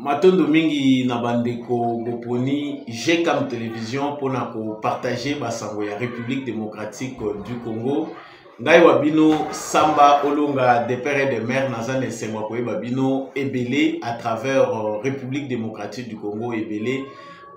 Matondo mingi na bandeko boponi GCAM télévision pour partager basango ya République démocratique du Congo. Ngai wabino Samba Olonga des pères et des mères nazane sengwa koye babino ebele à travers République démocratique du Congo ebele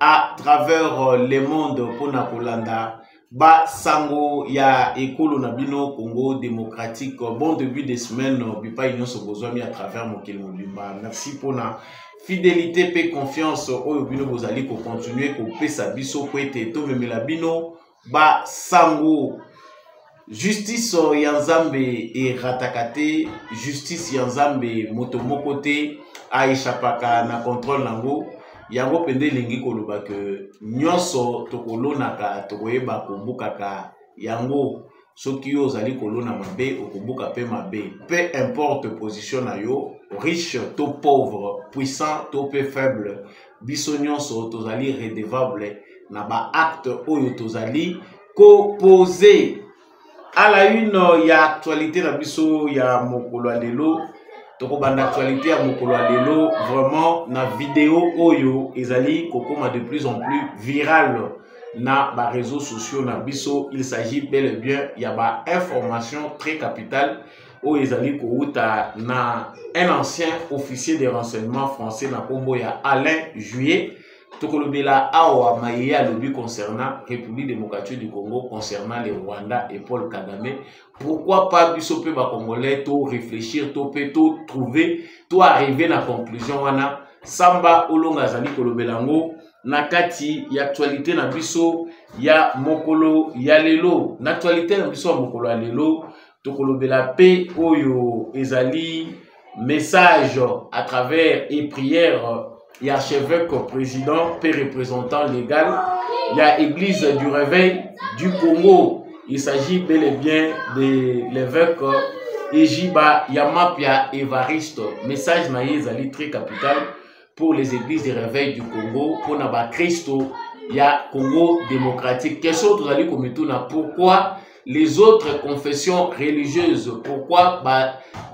à travers le monde pour kolanda ba sango ya ekolo na bino Congo démocratique. Bon début de semaine bipa union sobozwami à travers mokili mobimba. Merci pour na fidélité et confiance oyo bino bozali ko continuer ko pesa biso ko ete to memela bino ba sango. Justice yanzambe e ratakate, justice yanzambe motomoko te aishapaka na contrôle nango. Yango pende lingi koloba ke nyonso tokolonaka tokoyeba kobukaka yango soki yo ozali kolona mabe okobuka pe mabe. Peu importe position na yo, riche to pauvre, puissant to pe faible, biso nyonso tozali redevable na ba acte oyo tozali ko poser. À la une, il y a actualité na biso ya mokolo lelo. Toko banda actualité ya mokolo lelo vraiment na vidéo oyo ezali kokoma de plus en plus viral na ba réseaux sociaux na biso. Il s'agit bel et bien il y a ba information très capitale o ezali kouta na un ancien officier de renseignement français na kombo ya Alain Juillet. Tokolobela awa maïa lobby concernant République démocratique du Congo, concernant les Rwanda et Paul Kagame. Pourquoi pas biso pe ba congolais to réfléchir to pe to trouver to arriver na conclusion wana Samba Olonga zali kolobelango na kati ya actualité na biso ya mokolo ya lelo. Na actualité na biso ya mokolo ya lelo tokolobela pe oyo ezali message à travers et prière. Il y a archevêque président, père représentant légal. Il y a église du réveil du Congo. Il s'agit bel et bien de l'évêque Ejiba Yamapia Evariste. Message naïe zali très capital pour les églises du réveil du Congo. Pour Naba Christo, il y a Congo démocratique. Question vous allez commettre pourquoi les autres confessions religieuses, pourquoi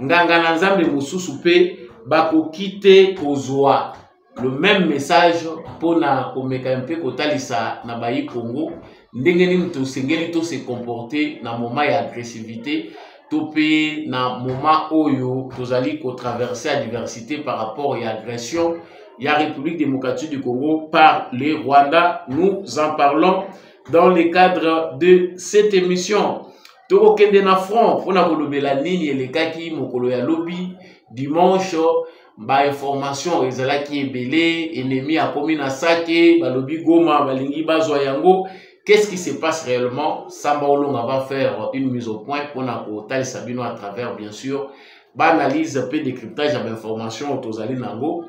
nganga nzambe mususu pe bako kite kozwa le même message pour na komeka mpe kotalisa na bayi Congo ndenge nini to sengeli to se comporter na moment ya agressivité to pe na moment oyo tozali ko traverser la diversité par rapport à l'agression ya République démocratique du Congo par les Rwanda. Nous en parlons dans le cadre de cette émission. Toko kende na front pour na kolobela nini elekaki mokolo ya lobby dimanche. Ba information ezalaki ebele ennemi a komi na sake balobi goma balingi bazwa yango. Qu'est-ce qui se passe réellement? Samba Olonga va faire une mise au point pour na kotal sabino à travers bien sûr ba analyse peu décryptage d'informations autozali nango.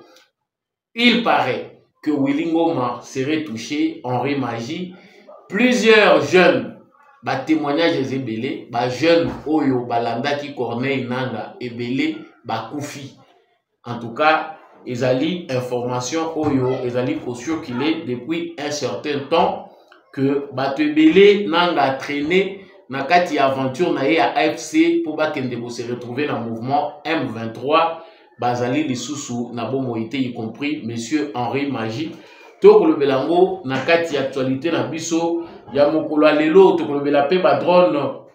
Il paraît que Willy Ngoma serait touché, Henri Magie, plusieurs jeunes ba témoignages ebele ba jeunes oyo balanda ki Corneille Nanga ebele ba kufi. En tout cas, ezali information oyo ezali ko circuler depuis un certain temps que Batebele nanga traîné na kati aventure na ya AFC pour bakende bo se retrouver dans le mouvement M23 bazali lisusu na bomoité y compris monsieur Henri Magie. To ko belango na kati actualité na biso ya mokolo lelo to ko bela pe ba drone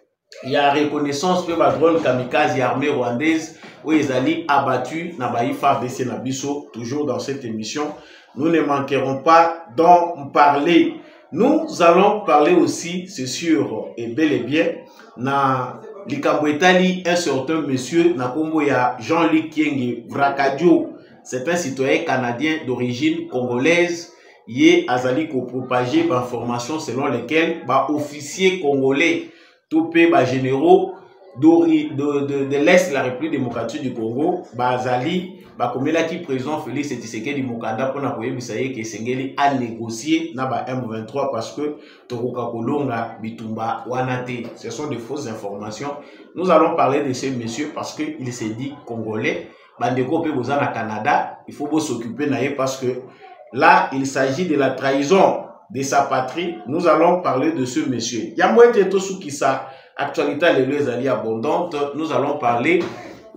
ya reconnaissance pe ba drone kamikaze armée rwandaise. Oui, ils allaient abattus na baï FARDC na biso. Toujours dans cette émission, nous ne manquerons pas d'en parler. Nous allons parler aussi, c'est sûr et bel et bien, na likambo etali un certain monsieur na kombo ya Jean-Luc Kienge Vrakadio. C'est un citoyen canadien d'origine congolaise. Yé azali ko propager d'informations selon lesquelles ba officiers congolais topé ba généraux de l'Est de la République démocratique du Congo, Bazali, Bakomela qui président Félix Tshisekedi Mukanda pour n'akoyebisaye que Sengeli a négocié na ba M23 parce que Tokoka Kolonga Bitumba Wanate. Ce sont de fausses informations. Nous allons parler de ces messieurs parce que il s'est dit congolais. Bandeko pe bozana Canada, il faut s'occuper naie parce que là il s'agit de la trahison de sa patrie. Nous allons parler de ce monsieur. Yamwete Tosukisa. Actualité les alliés abondante. Nous allons parler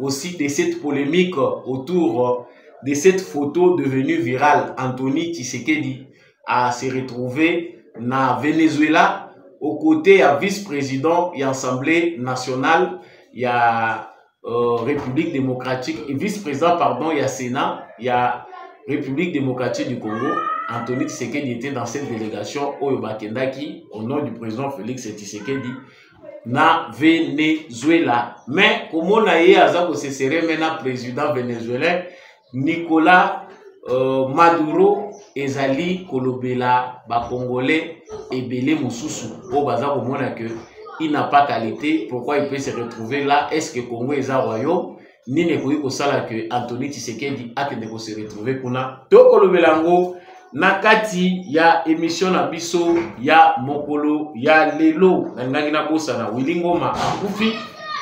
aussi de cette polémique autour de cette photo devenue virale. Anthony Tshisekedi a se retrouvé na Venezuela aux côtés à vice-président et Assemblée nationale, il y a République démocratique, et vice-président, pardon, il y a Sénat, il y a République démocratique du Congo. Anthony Tshisekedi était dans cette délégation au Bakendaki au nom du président Félix Tshisekedi na Venezuela. Mais comme on a eu à se serrer maintenant président vénézuélien Nicolas Maduro ezali kolobela ba congolais ebele mususu o baza komona que il n'a pas qualité, pourquoi il peut se retrouver là, est-ce que Congo est un royaume ni ne koyi kosala que Anthony Tshisekedi akende ko se retrouver kuna to kolobela ngo na kati ya émission na biso ya mokolo ya lelo ngangi na bosa na Willy Ngoma akufi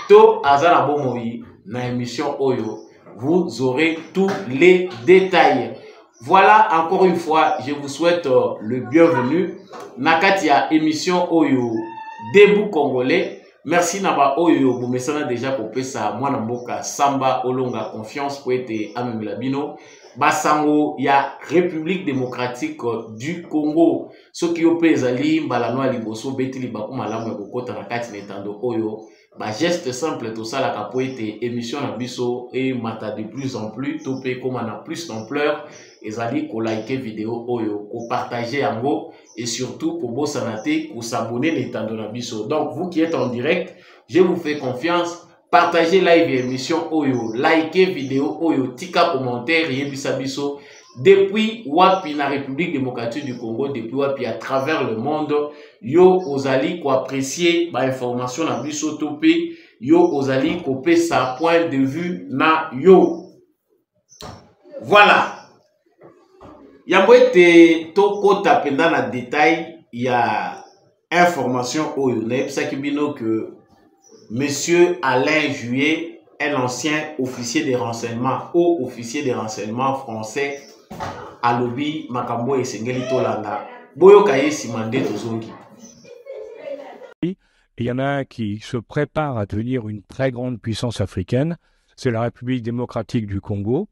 to azana bomoi na émission oyo. Vous aurez tous les détails. Voilà, encore une fois, je vous souhaite le bienvenu. Nakatia émission Oyo Debout Congolais. Merci Naba Oyo, vous me déjà pour ça. Moi Namboka Samba Olonga confiance pour être Amemilabino. Basango ya République démocratique du Congo. Ce qui au pays ali balano liboso betili bakuma lamu ya kokota nakati netando Oyo. Bah geste simple tout ça la capoeite émission na biso et mata de plus en plus topé comme on a plus d'ampleur et allez ko liker vidéo oyo ko partager en et surtout pour bo sanate ko s'abonner l'étando na biso. Donc vous qui êtes en direct, je vous fais confiance, partagez live émission oyo, likez vidéo oyo, tika commentaire yebisa biso depuis wapi na République démocratique du Congo, depuis wapi à travers le monde, yo ozali ko apprécier ba information na biso topé, yo ozali ko pe sa point de vue na yo. Voilà. Yamboete to kota penda na détail, il y a information oyo na epsaki bino que monsieur Alain Juillet, un ancien officier des renseignements, haut officier des renseignements français, alobi makambo esengeli tolanda boyoka yesi mande tozongi. Il y en a un qui se prépare à devenir une très grande puissance africaine, c'est la République démocratique du Congo,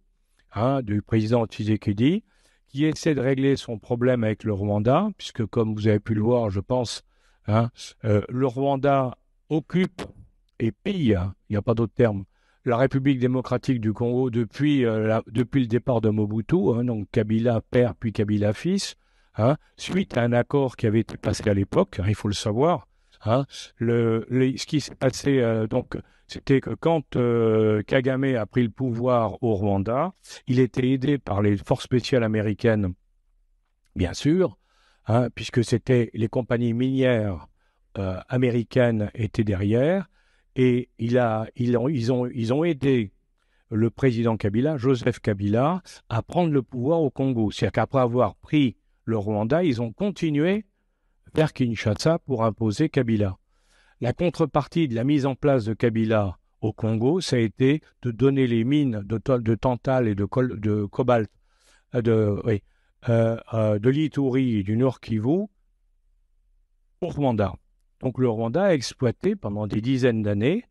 du président Tshisekedi, qui essaie de régler son problème avec le Rwanda, puisque comme vous avez pu le voir, je pense, le Rwanda occupe et pille, il n'y a pas d'autre terme, la République démocratique du Congo depuis le départ de Mobutu, donc Kabila père puis Kabila fils, suite à un accord qui avait été passé à l'époque, il faut le savoir. Ce qui s'est passé, c'était que quand Kagame a pris le pouvoir au Rwanda, il était aidé par les forces spéciales américaines, bien sûr, puisque c'était les compagnies minières américaines étaient derrière. Et ils ont aidé le président Kabila, Joseph Kabila, à prendre le pouvoir au Congo. C'est-à-dire qu'après avoir pris le Rwanda, ils ont continué vers Kinshasa pour imposer Kabila. La contrepartie de la mise en place de Kabila au Congo, ça a été de donner les mines de tantal et de cobalt de l'Ituri et du Nord Kivu au Rwanda. Donc le Rwanda a exploité pendant des dizaines d'années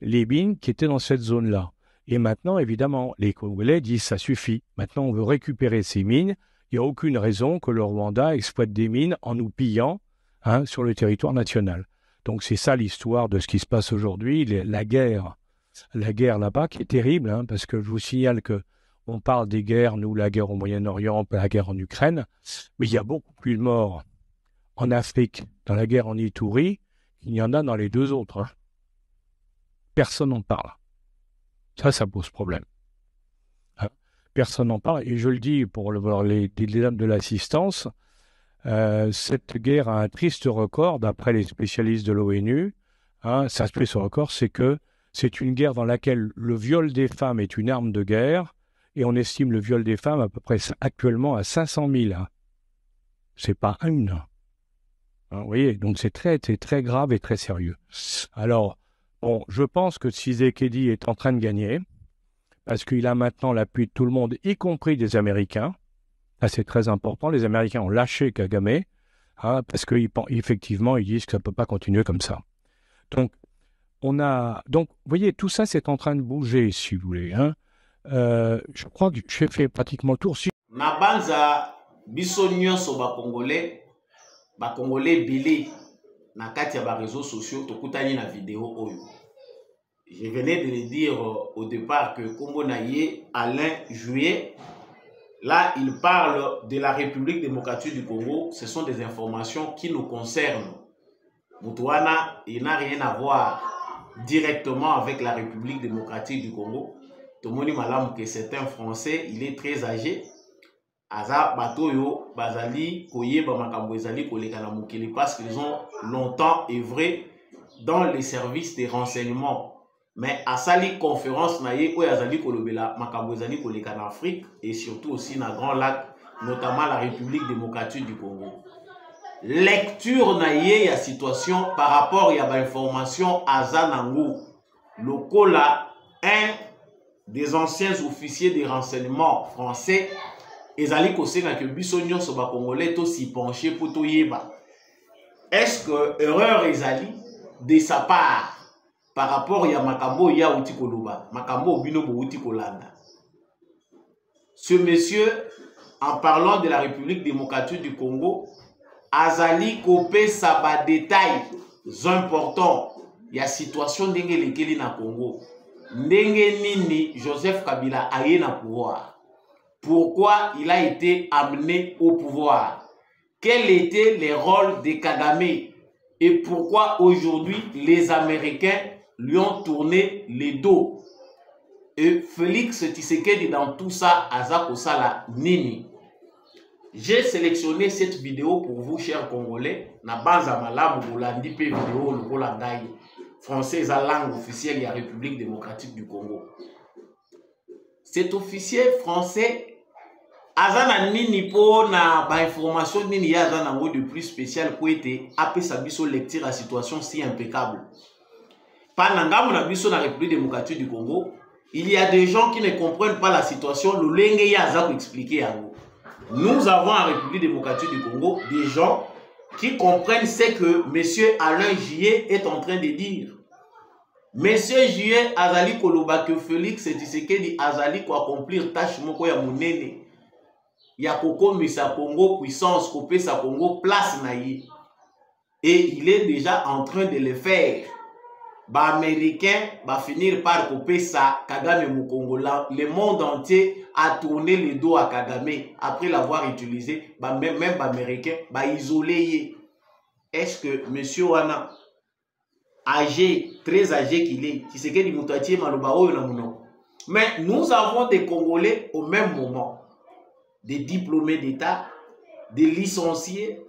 les mines qui étaient dans cette zone-là. Et maintenant, évidemment, les Congolais disent ça suffit. Maintenant, on veut récupérer ces mines. Il n'y a aucune raison que le Rwanda exploite des mines en nous pillant sur le territoire national. Donc c'est ça l'histoire de ce qui se passe aujourd'hui, la guerre là-bas qui est terrible, parce que je vous signale que on parle des guerres, nous, la guerre au Moyen-Orient, la guerre en Ukraine, mais il y a beaucoup plus de morts en Afrique, dans la guerre en Ituri, il y en a dans les deux autres. Personne n'en parle. Ça pose problème. Personne n'en parle. Et je le dis pour les dames de l'assistance, cette guerre a un triste record, d'après les spécialistes de l'ONU. Ça triste record, c'est que c'est une guerre dans laquelle le viol des femmes est une arme de guerre, et on estime le viol des femmes à peu près actuellement à 500 000. C'est pas une. Vous voyez, donc c'est très grave et très sérieux. Alors, bon, je pense que Tshisekedi est en train de gagner, parce qu'il a maintenant l'appui de tout le monde, y compris des Américains. Ça, c'est très important. Les Américains ont lâché Kagame, parce qu'effectivement, ils disent que ça ne peut pas continuer comme ça. Donc, vous voyez, tout ça, c'est en train de bouger, si vous voulez. Je crois que j'ai fait pratiquement le tour. Na banza biso nyonso ba Congolais belé na kati ya ba réseaux sociaux tokutani na vidéo oyo. Je venais de le dire au départ que Kombo Naye Alain Juillet, là il parle de la République démocratique du Congo. Ce sont des informations qui nous concernent. Moutouana, il n'a rien à voir directement avec la République démocratique du Congo. Tomoni Malam que c'est un Français, il est très âgé. Aza Batoyo, Bazali, Koyeba Makambo Ezali, Kolekana Mukili, parce qu'ils ont longtemps œuvré dans les services de renseignement. Mais à Sali conférence naye où Azali Kolobela Makambo Ezali Kolekana Afrique et surtout aussi dans Grand Lac, notamment la République démocratique du Congo. Lecture naye ya situation par rapport à l'information Azanango, le Kola, un des anciens officiers de renseignement français, ezali kosenga que biso nyonso ba Congolais to si pencher pour to yeba. Est-ce que erreur ezali de sa part par rapport à makambo ya uti koloba, makambo bino bo uti kolanda? Ce monsieur, en parlant de la République démocratique du Congo, azali kopé sa ba détails importants ya situation ndenge lekeli na Congo. Ndenge nini Joseph Kabila aye na pouvoir? Pourquoi il a été amené au pouvoir? Quel était le rôle de Kagame? Et pourquoi aujourd'hui les Américains lui ont tourné les dos? Et Félix Tshisekedi dans tout ça, Azako Sala Nini. J'ai sélectionné cette vidéo pour vous, chers Congolais. Na banza malamu bolandi pe vidéo le Bolangai français à langue officielle de la République démocratique du Congo. Cet officier français azana nini po na ba information nini ya azana ngo de plus spécial ko été apé sa biso lecture la situation si impeccable. Pendant ngamu na biso na République démocratique du Congo, il y a des gens qui ne comprennent pas la situation, le lenge ya azako expliquer yango. Nous avons en République démocratique du Congo des gens qui comprennent ce que monsieur Alain Juillet est en train de dire. Monsieur Juillet azali koloba que Félix Tshisekedi azali ko accomplir tâche moko ya monene. Ya koko misa Congo puissance kopé sa Congo place naïe. Et il est déjà en train de le faire. Ba américain va finir par couper sa Kagame Mukongo. Le monde entier a tourné le dos à Kagame après l'avoir utilisé. Ba même américain va isoler. Est-ce que monsieur Wana âgé, très âgé qu'il est, qui sait que Moutatier Maloba Oyo na muno. Mais nous avons des Congolais au même moment. Des diplômés d'État, des licenciés,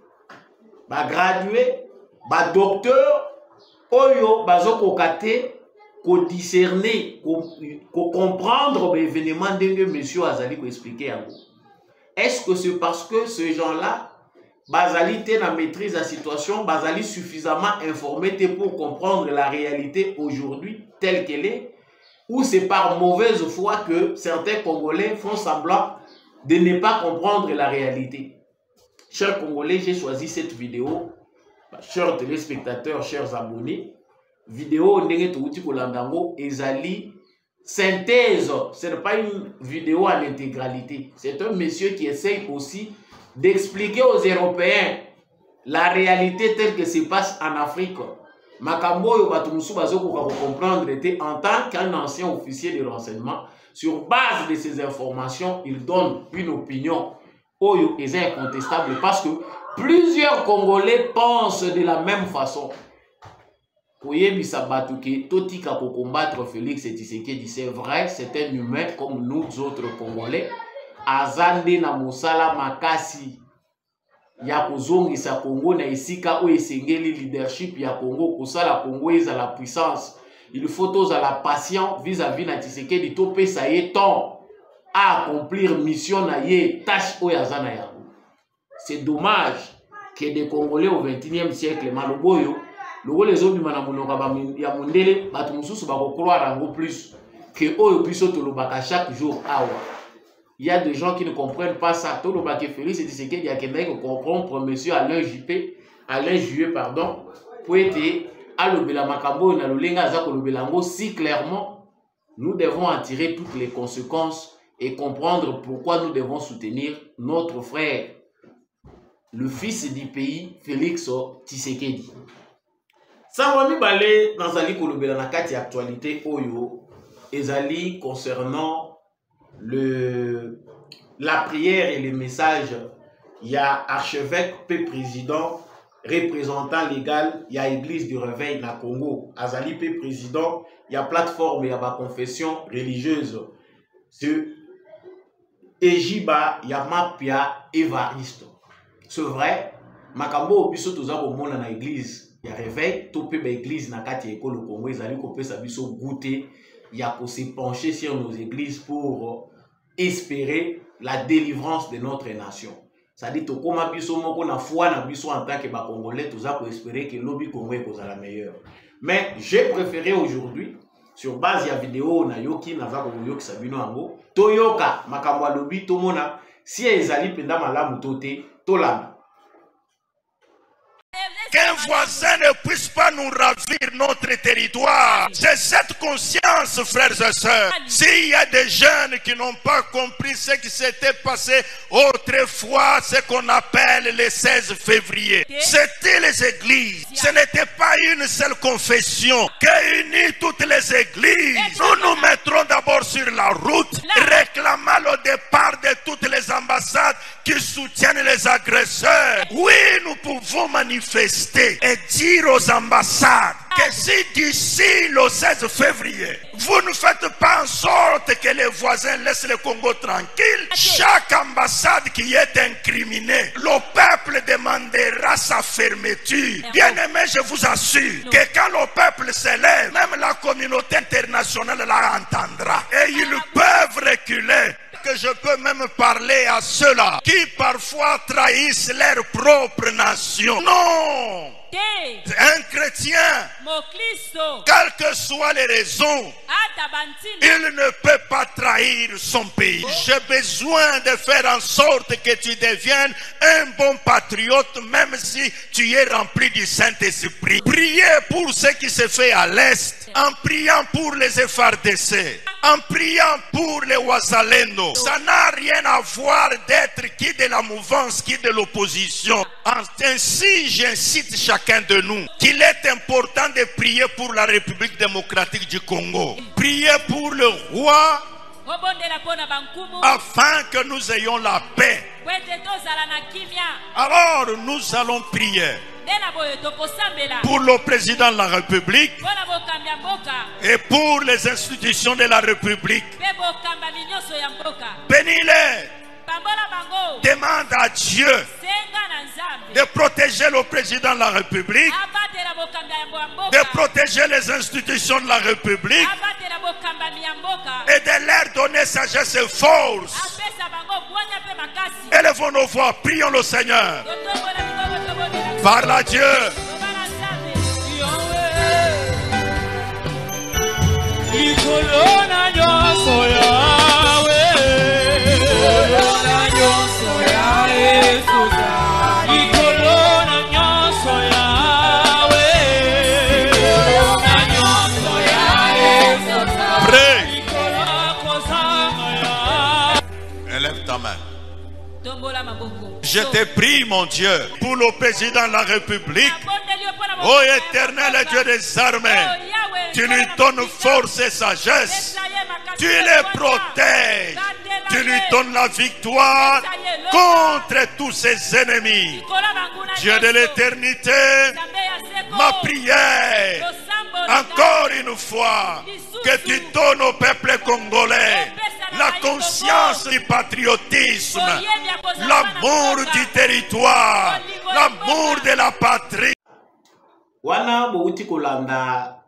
bah gradués, bah docteurs, oyo bazoko kate, ko discerner, ko comprendre l'événement de monsieur Azali ko expliquer à vous. Est-ce que c'est parce que ces gens-là, bazali te na maîtrise la situation, bazali suffisamment informé pour comprendre la réalité aujourd'hui telle qu'elle est, ou c'est par mauvaise foi que certains Congolais font semblant de ne pas comprendre la réalité? Chers Congolais, j'ai choisi cette vidéo, chers téléspectateurs, chers abonnés, vidéo ndenge touti kolandango ezali synthèse, ce n'est pas une vidéo en intégralité. C'est un monsieur qui essaye aussi d'expliquer aux Européens la réalité telle que se passe en Afrique. Makambo yo batumusu bazoko ko comprendre était en tant qu'un ancien officier de renseignement. Sur base de ces informations, il donne une opinion oyo est incontestable parce que plusieurs Congolais pensent de la même façon. Koyebisa batuke totika ko combattre Félix Tshisekedi, c'est vrai, c'est un humain comme nous autres Congolais. Azande na mosala makasi ya kozongisa Congo na esika o esengeli leadership ya Congo kosala Congo eza la puissance. Il faut tous à la patient vis-à-vis na Tshisekedi to pesa ye temps à accomplir mission na ye tâche o yazana ya. C'est dommage que des Congolais au 21e siècle maloboyo logo les hommes na monoko ya mondele batu mususu ba ko croire ngo plus que oyo biso to lobaka chaque jour awa. Il y a des gens qui ne comprennent pas ça. Tout le baquet Félix Tshisekedi y a quelqu'un qui comprend monsieur Alain Juillet, pardon, pour être à l'obéla makambo na l'olenga za ko l'obelango si clairement nous devons en tirer toutes les conséquences et comprendre pourquoi nous devons soutenir notre frère, le fils du pays, Félix Tshisekedi. Sans mibale nazali kolobela na kati ya actualité oyo ezali concernant la prière et les messages. Il y a archevêque pe président représentant légal, il y a église du réveil na Congo, azali pe président, il y a plateforme, il y a confession religieuse. C'est Ejiba, il y a Mapia Evariste. C'est vrai, makambo biso toza komona na église ya réveil, to pe ba église na kati ekolo Congo ezali ko pesa biso goûter, il y a ko se pencher sur nos églises pour espérer la délivrance de notre nation. Ça dit to koma biso moko na foi na biso en tant que ba congolais toza ko espérer que lobby Congo est la meilleure. Mais j'ai préféré aujourd'hui sur base ya vidéo na yoki na za ko yoki sabino ango toyoka makambo lobby to mona si ezali penda malamu tote tolanda. Qu'un voisin ne puisse pas nous ravir notre territoire. J'ai cette conscience, frères et sœurs. S'il y a des jeunes qui n'ont pas compris ce qui s'était passé autrefois, ce qu'on appelle le 16 février. C'était les églises. Ce n'était pas une seule confession qui unit toutes les églises. Nous nous mettrons d'abord sur la route, réclamant le départ de toutes les ambassades qui soutiennent les agresseurs. Oui, nous pouvons manifester et dire aux ambassades que si d'ici le 16 février, vous ne faites pas en sorte que les voisins laissent le Congo tranquille, chaque ambassade qui est incriminée, le peuple demandera sa fermeture. Bien-aimé, je vous assure que quand le peuple s'élève, même la communauté internationale la entendra. Et ils peuvent reculer. Que je peux même parler à ceux-là qui parfois trahissent leur propre nation. Non! Un chrétien, quelles que soient les raisons, il ne peut pas trahir son pays. J'ai besoin de faire en sorte que tu deviennes un bon patriote, même si tu es rempli du Saint-Esprit. Priez pour ce qui se fait à l'Est, en priant pour les FARDC, en priant pour les Ouazalendo. Ça n'a rien à voir d'être qui de la mouvance, qui de l'opposition. Ainsi, j'incite chacun de nous qu'il est important de prier pour la République démocratique du Congo. Priez pour le roi afin que nous ayons la paix. Alors nous allons prier pour le président de la République et pour les institutions de la République. Bénis-les. Demande à Dieu de protéger le président de la République, de protéger les institutions de la République et de leur donner sagesse et force. Élevons nos voix, prions le Seigneur. Parle à Dieu. Élève ta main. Je te prie, mon Dieu, pour le président de la République. Ô éternel Dieu des armées, tu lui donnes force et sagesse, tu les protèges, tu lui donnes la victoire contre tous ses ennemis. Dieu de l'éternité, ma prière, encore une fois, que tu donnes au peuple congolais la conscience du patriotisme, l'amour du territoire, l'amour de la patrie. Wana bouti kolanda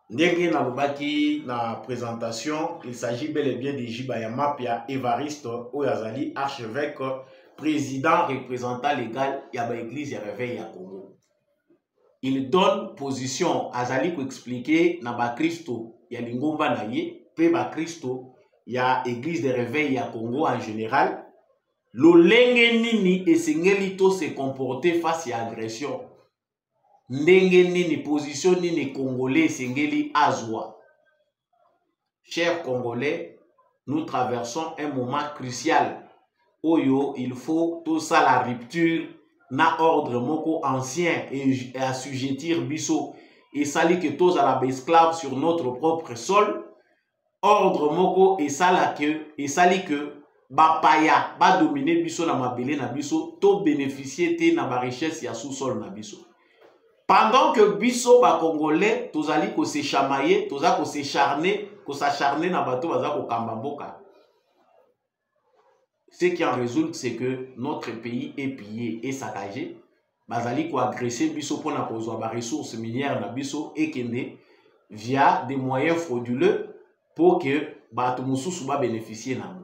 ndenge na lobaki na présentation, il s'agit bel et bien de Jiba ya Mapia Evariste Oyazali, archevêque, président, représentant légal ya ba église ya réveil ya Congo. Il donne position azali ko expliquer na ba Christo ya lingomba na ye, pe ba Christo ya église de réveil ya Congo en général. Lolenge nini esengeli to se comporter face à agression. Ndenge nini position nini congolais esengeli azwa. chers Congolais, nous traversons un moment crucial. Oyo, il faut tout ça la rupture na ordre moko ancien et assujettir biso. Et sali que tous à la esclave sur notre propre sol. Ordre moko et sali que bapaya ba dominer biso na mabele na biso to bénéficier te na ba richesse ya sous-sol na biso. Pendant que biso ba Congolais tozali ko se chamailler, toza ko se s'acharner na bato baza ko kamba mboka. Ce qui en résulte, c'est que notre pays est pillé et saccagé. Bazali ko agresser biso pour na kozwa ba ressources minières na biso et kende via des moyens frauduleux pour que bato mususu ba bénéficier na.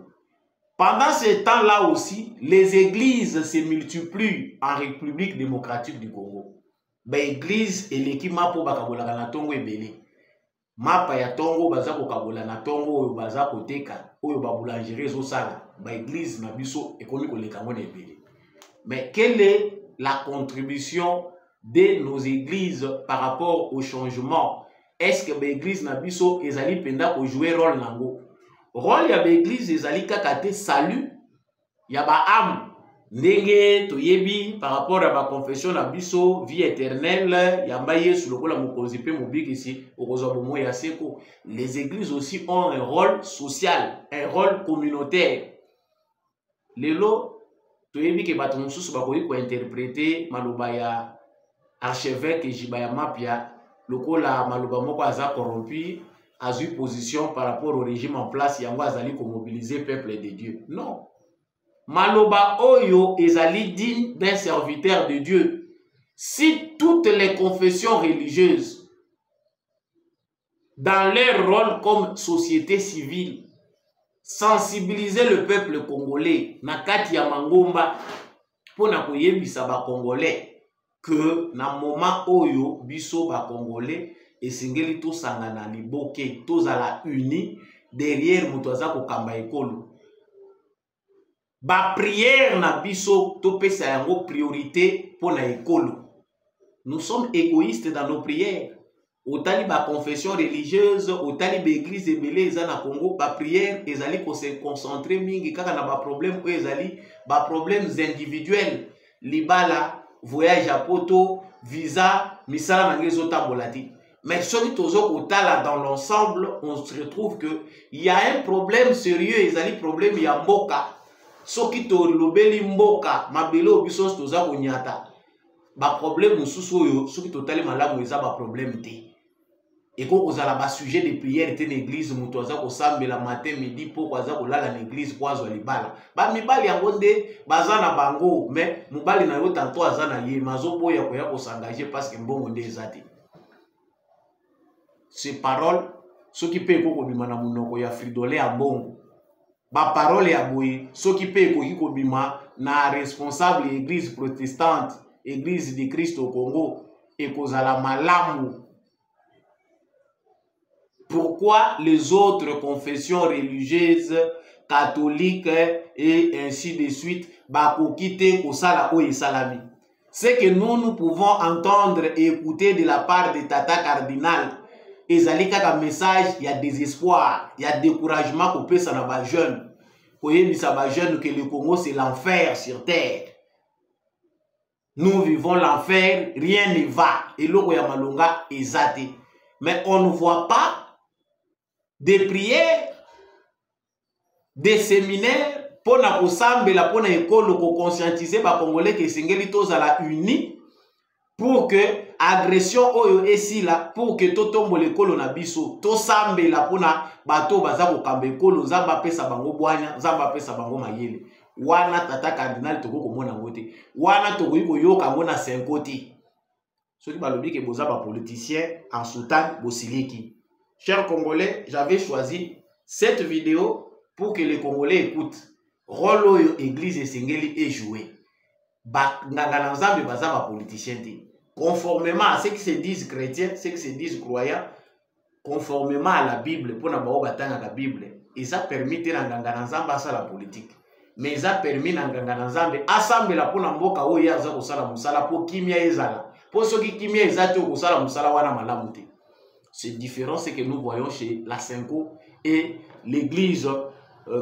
Pendant ce temps-là aussi, les églises se multiplient en République démocratique du Congo. L'église et l'équipe pour bakabola na tongo ebele. Mapa ya tongo baza ko kabola na tongo oyo baza ko teka oyo ba boulangerie zo sala. L'église na biso ekomi ko leka ngone ebele. Mais quelle est la contribution de nos églises par rapport au changement? Est-ce que l'église na biso ezali penda ko jouer rôle nango? Rôle ya l'église ezali kaka te salut ya ba âme. Ndenge toyebi par rapport à ma confession na biso vie éternelle yamba yesu lokola mokonzi pe mobikisi okozwa bomo ya seko. Les églises aussi ont un rôle social, un rôle communautaire. Lelo toyebi ke bato mosusu bakoki ko interpréter maloba ya archevêque Jibaya Mapia lokola maloba moko aza corrompu, a eu position par rapport au régime en place yango azali ko mobiliser peuple de Dieu. Non. Maloba Oyo ezali digne d'un serviteur de Dieu. Si toutes les confessions religieuses, dans leur rôle comme société civile, sensibiliser le peuple congolais, nakati ya mangomba, pour na koyebisa ba congolais, que na moment Oyo biso ba congolais, esengeli to sangana liboke, to zala uni, derrière mutoza ko kamba ekolo. Ba prière na biso to pesa yango priorité pour na ekolo. Nous sommes égoïstes dans nos prières. Otali ba confession religieuse, otali ba église ebele eza na Congo, ba prière ezali ko se concentrer mingi kaka na ba problème ezali ba problèmes individuels. Libala, voyage à poto, visa, misala na ngezo tambolati. Mais celui tozo otala dans l'ensemble, on se retrouve que il y a un problème sérieux, ezali problème ya mboka. Soki to lobeli mboka mabele obiso toza konyata ba problème mususu oyo soki totali malamu eza ba problème te eko kozala ba sujet de prière te na église muto aza kosambela matin midi po kwaza kolala na église kwazwa libala ba mibali yango nde baza na bango mais mubali na yo tanto aza na ye mazo boya ko ya kosangaje parce que mbongo nde ezati. Ces paroles soki pe ko bima na munoko ya Fridolin ya mbongo ba parole ya boye soki pe ekoki kobima na responsable église protestante église de Christ au Congo ekozala malamu. Pourquoi les autres confessions religieuses catholiques et ainsi de suite bakoki te kosala oyo esalami? C'est que nous pouvons entendre et écouter de la part de Tata Cardinal ezali kaka message, il y a désespoir, il y a découragement qu'on peut s'en avoir jeune. Koyebisa ba jeune que le Congo c'est l'enfer sur terre. Nous vivons l'enfer, rien ne va. Et l'oko ya malonga ezate. Mais on ne voit pas des prières, des séminaires pour na kosambela pour na ekolo ko conscientiser ba Congolais que sengeli tozala uni pour que agression oyo esila pour que totombo lekolo na biso to sambela pona bato baza ko kamba ekolo nzamba pesa bango bwanya nzamba pesa bango mayele wana Tata Cardinal toko komona ngote wana toko yiko yoka ngona 5 côté soki balobi ke boza ba politicien en soutane bosiliki. Chers Congolais, j'avais choisi cette vidéo pour que les Congolais écoutent rôle oyo église esengeli est joué ba nganga nzambe baza ba politicien te. Conformément à ce qui se disent chrétiens, ce qui se disent croyants, conformément à la Bible, pour la Bible, ils ont permis de la politique. Mais ils ont permis de assembler la pour mboka o ya za kosala musala pour kimia ezala. Pour ceux qui kimia ezate kosala musala wana malamu te. C'est différent ce que nous voyons chez la Senko et l'église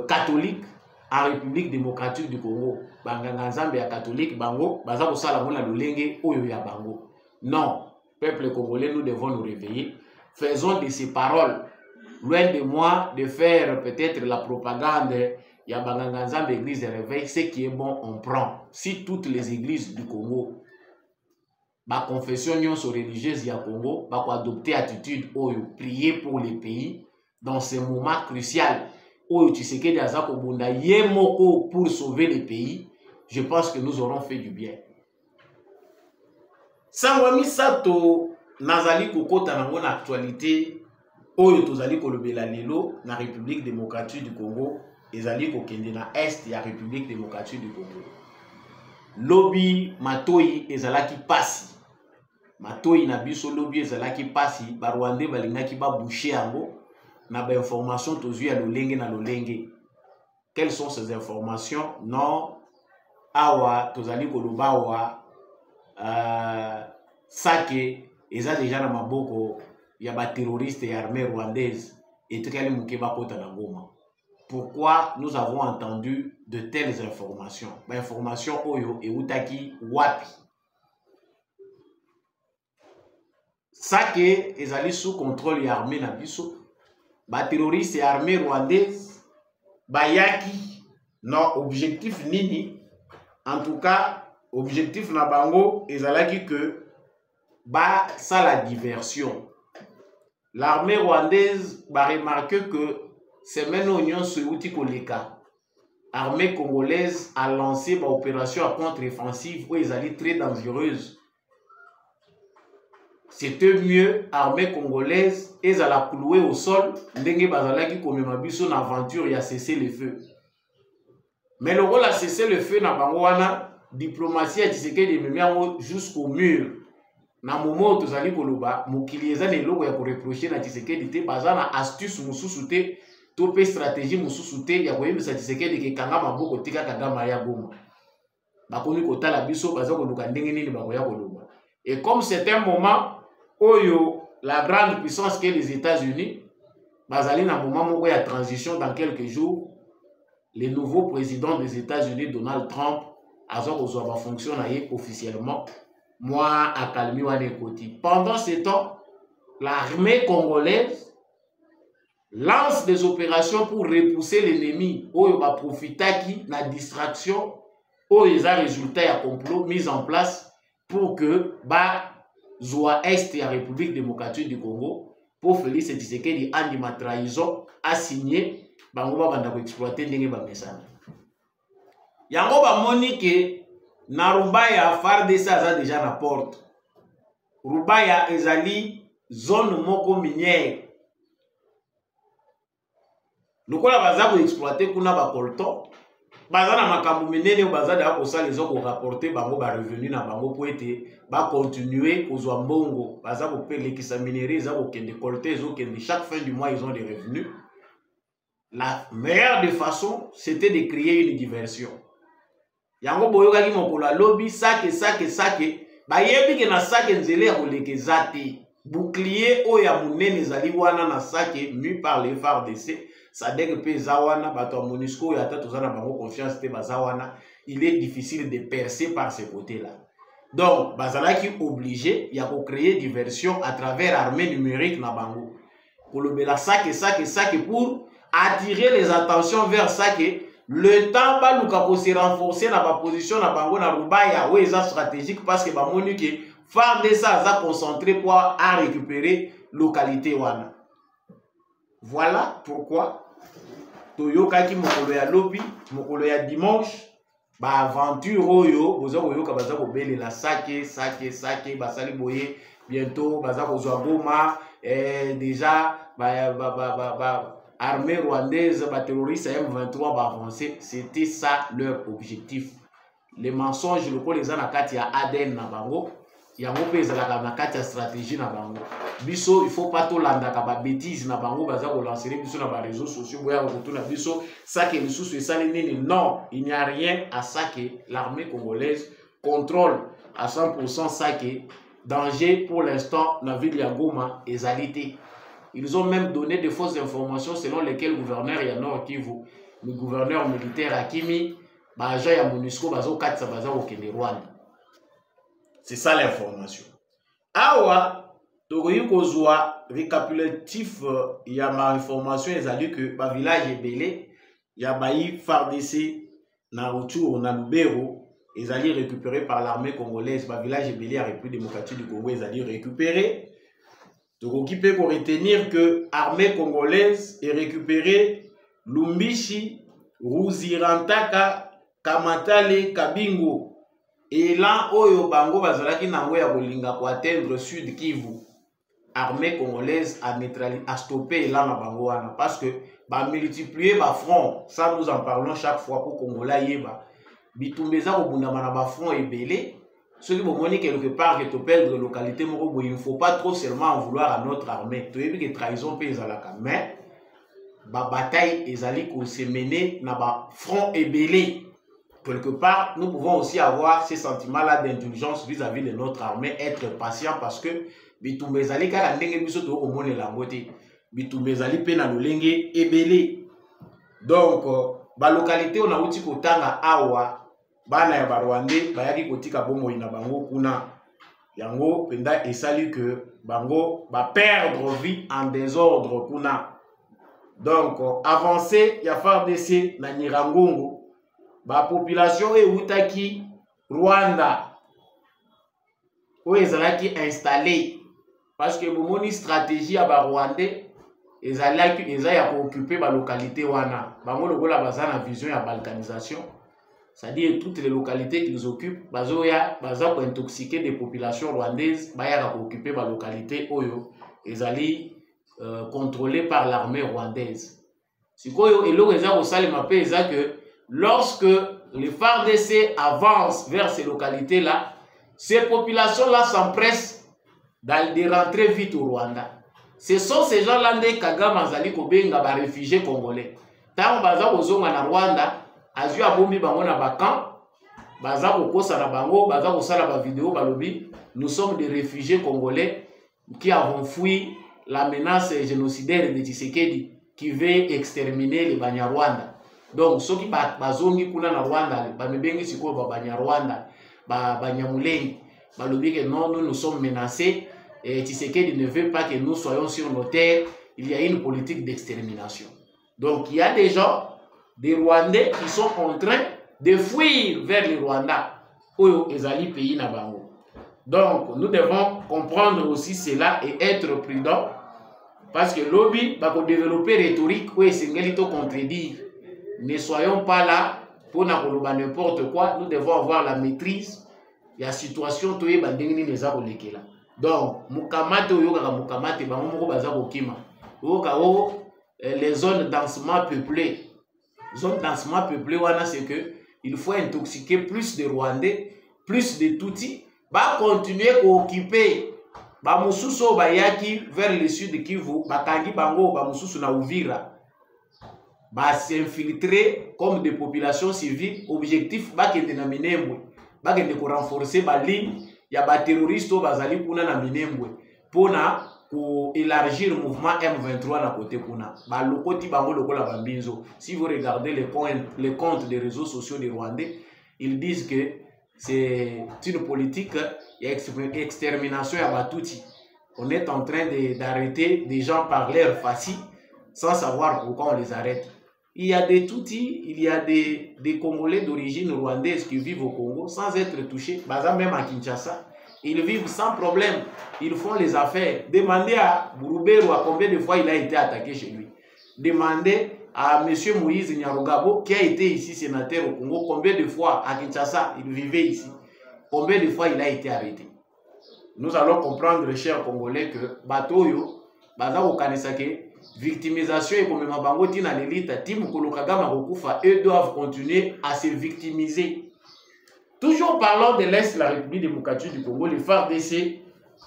catholique en République démocratique du Congo. Banganga nzambe ya catholique bango baza kosala mona lolenge oyo ya bango. Non, peuple congolais, nous devons nous réveiller. Faisons de ces paroles, loin de moi de faire peut-être la propagande ya banganga nzambe église de réveil. Ce qui est bon, on prend. Si toutes les églises du Congo, ma confession religieuse ya Congo, va adopter attitude oyo, prier pour les pays dans ces moments cruciaux. Oyo Tshisekedi aza kobunda ye moko pour sauver les pays, je pense que nous aurons fait du bien. Sangwami sato nazali kokota nango na actualité oyo tozali kolobela lelo na République démocratique du Congo ezali kokende na est ya République démocratique du Congo. Lobby matoi ezalaki pasi. Matoi na biso lobby ezalaki pasi ba Rwandais balingaki ba boucher yango. Na ba information tozui ya lolenge na lolenge. Quelles sont ces informations? Non, awa tozali koloba wa sake eza déjà na maboko ya ba terroristes et armée rwandaise et tukali mukeba kota na Goma. Pourquoi nous avons entendu de telles informations? Ba information oyo eutaki wapi? Sake ezali sous contrôle ya armée na biso. Ba terroristes et armée rwandaise bayaki non objectif nini? En tout cas objectif na bango ezalaki que ba ça la diversion. L'armée rwandaise va remarquer que semaine oignon se outil koleka. Armée congolaise a lancé une opération à contre-offensive où ils allaient très dangereuse. C'était mieux armée congolaise et à la clouer au sol ndenge bazalaki komema biso na aventure ya cesser le feu. Mais le rôle a cessé le feu na bango wana diplomatie ya Tshisekedi ememi jusqu'au mur. Na moment tozali koloba mokili eza na eloko ya koreprocher na Tshisekedi te baza na astuce mususu te to pe stratégie mususu te ya koyebisa Tshisekedi ke kanga maboko tika kadama ya Goma. Bakomi kotala biso baza koluka ndenge nini bakoya koloba. Et comme c'est un moment oyo la grande puissance que les États-Unis bazali na moment moko ya transition dans quelques jours, le nouveau président des États-Unis Donald Trump azo kozwa fonction na ye officiellement. Moi, à Kalmi Wanekoti. Pendant ce temps, l'armée congolaise lance des opérations pour repousser l'ennemi. Oyo va profiter qui na distraction. Oyo les résultats à complot mis en place pour que ba Zoa Est et la République démocratique du Congo pour Félix Tshisekedi andi ma trahison a signé bango ba banda ko exploiter ndenge ba mesana. Yango ba monique na Rubaya FARDC aza déjà na porte. Rubaya ezali zone moko minière. Lokola baza ko exploiter kuna ba colton. Baza na makambo menene baza da ko sala les ko rapporter bango ba revenu na bango po ete ba continuer kozwa mbongo. Baza ko pelekisa minerie za ko kende colter zo kende chaque fin du mois ils ont des revenus. La meilleure des façons c'était de créer une diversion. Yango boyoka ki mokolo lobby sake bayebi ke na sake nzele ya kolekeza te. Bouclier oya munene zali wana na sake mu par les FARDC sadek pe zawana bato MONUSCO ya tatu zana bango confiance te bazawana, il est difficile de percer par ce côté-là. Donc bazalaki obligé ya ko créer diversion à travers armée numérique na bango. Kolobela sake pour attirer les attentions vers sake. Le temps ba luka ko se renforcer na ba position na bango na Rubaya ou eza stratégique parce que ba moni que FARDC za concentré pour à récupérer localité wana. Voilà pourquoi toyoka ki mokolo ya lobby, mokolo ya dimanche ba aventure oyo bozo koyoka baza ko belela sake basali boye bientôt baza ko zwa Goma déjà armée rwandaise, les terroristes M23 va avancer, c'était ça leur objectif. Les mensonges, le coup les anakati ya ADN na bango, yango pe ezalaka na kati ya stratégie na bango. Biso il faut pas to landa ka ba bêtises na bango baza ko lancer biso na ba réseaux sociaux boya ko tuna biso ça que lisusu esali nini. Non, il n'y a rien à ça que l'armée congolaise contrôle à 100% ça que danger pour l'instant na ville ya Goma ezalité. Ils ont même donné de fausses informations selon lesquelles le gouverneur ya Nord Kivu, le gouverneur militaire Akimi, agent ya MONUSCO bazo katsa baza au Rwanda. C'est ça l'information. Awa tokoyi kozwa récapitulatif ya ma information ezali que ba village ebele ya bayi FARDC na Rutshuru na Lubero ezali récupéré par l'armée congolaise. Ba village ebele ya République démocratique du Congo ezali récupéré. Tokoki pe ko retenir que l'armée congolaise est récupérée Lumbishi, Ruzirantaka, Kamatale, Kabingo. Et là, Oyo Bango Bazalaki Nango ya Bolinga pour atteindre Sud Kivu. Armée congolaise a stoppé là na Bango wana parce que ba multiplier ba front, ça nous en parlons chaque fois pour Congolais yeba. Bitumbeza ko bundama na ba front ebele. Ceux qui vont quelque part que tu perds de localité, il ne faut pas trop seulement en vouloir à notre armée. Tu as vu que trahison peut être mais la bataille est se mener dans le front ébélé. Quelque part, nous pouvons aussi avoir ces sentiments-là d'indulgence vis-à-vis de notre armée, être patient parce que Bitumbezali car ndenge biso to omone la ngote. Bitumbezali pe na lolenge ébélé. Donc, la localité on a outi kotanga awa. Bana ya Barwande bayaki kotika bomoi na bango kuna yango penda esali que bango ba perdre vie en désordre kuna. Donc avancer ya FARDC na Nyiragongo ba population e utaki Rwanda o ezalaki installé parce que bomoni stratégie ya ba Rwandais ezalaki ya ko occuper ba localité wana bango lokola bazana vision ya balkanisation. C'est-à-dire toutes les localités qu'ils occupent, baza pour intoxiquer des populations rwandaises, baya pour occuper la localité Oyo, ils allaient contrôlés par l'armée rwandaise. Si koyo et l'oreza au salima pe que lorsque les FARDC avancent vers ces localités-là, ces populations-là s'empressent de rentrer vite au Rwanda. Ce sont ces gens-là de Kagame Azali Kobenga, ba réfugiés congolais. Tant baza ozonga na Rwanda. Azui abombi bango na bakan, baza kokosa na bango, baza kosala ba vidéo balobi, nous sommes des réfugiés congolais qui avons fui la menace génocidaire de Tshisekedi qui veut exterminer les Banyarwanda. Donc ceux qui bazongi kuna na Rwanda, ba mebengi siko ba Banyarwanda, ba Banyamulenge, balobi que non, nous sommes menacés et Tshisekedi ne veut pas que nous soyons sur nos terres, il y a une politique d'extermination. Donc il y a des gens des Rwandais qui sont en train de fuir vers le Rwanda, Oyo ezali pays na bango. Donc, nous devons comprendre aussi cela et être prudents, parce que lobby va développer rhétorique où est contredire. Ne soyons pas là pour n'importe quoi. Nous devons avoir la maîtrise de la situation. Donc, mukamate oyo kaka mukamate bango moko baza kokima. Les zones densément peuplées. Zone densément peuplée, c'est que il faut intoxiquer plus de Rwandais, plus de Tutsis, va continuer à occuper ba mususu bayaki vers le sud de Kivu, bakangi bango ba mususu na Uvira, ba s'infiltrer comme des populations civiles, objectif ba kende na Minembwe, ba kende ko renforcer ba ligne ya ba terroriste bazali kuna na Minembwe pona pour élargir le mouvement M23 na côté kuna. Ba lokoti bango lokola bambinzo. Si vous regardez les comptes des réseaux sociaux des Rwandais, ils disent que c'est une politique d'extermination à Batuti. On est en train d'arrêter des gens par leur facie sans savoir pourquoi on les arrête. Il y a des Tutsis, il y a des Congolais d'origine rwandaise qui vivent au Congo sans être touchés. Baza même à Kinshasa. Ils vivent sans problème. Ils font les affaires. Demandez à Bourouberu à combien de fois il a été attaqué chez lui. Demandez à M. Moïse Nyarugabo, qui a été ici sénateur au Congo, combien de fois à Kinshasa il vivait ici. Combien de fois il a été arrêté. Nous allons comprendre, chers Congolais, que Batoyo, Baza Okanesake, victimisation et comme Mabango Tina l'élite, Tim Kolokagama Rokufa, eux doivent continuer à se victimiser. Toujours parlant de l'Est de la République démocratique du Congo, les FARDC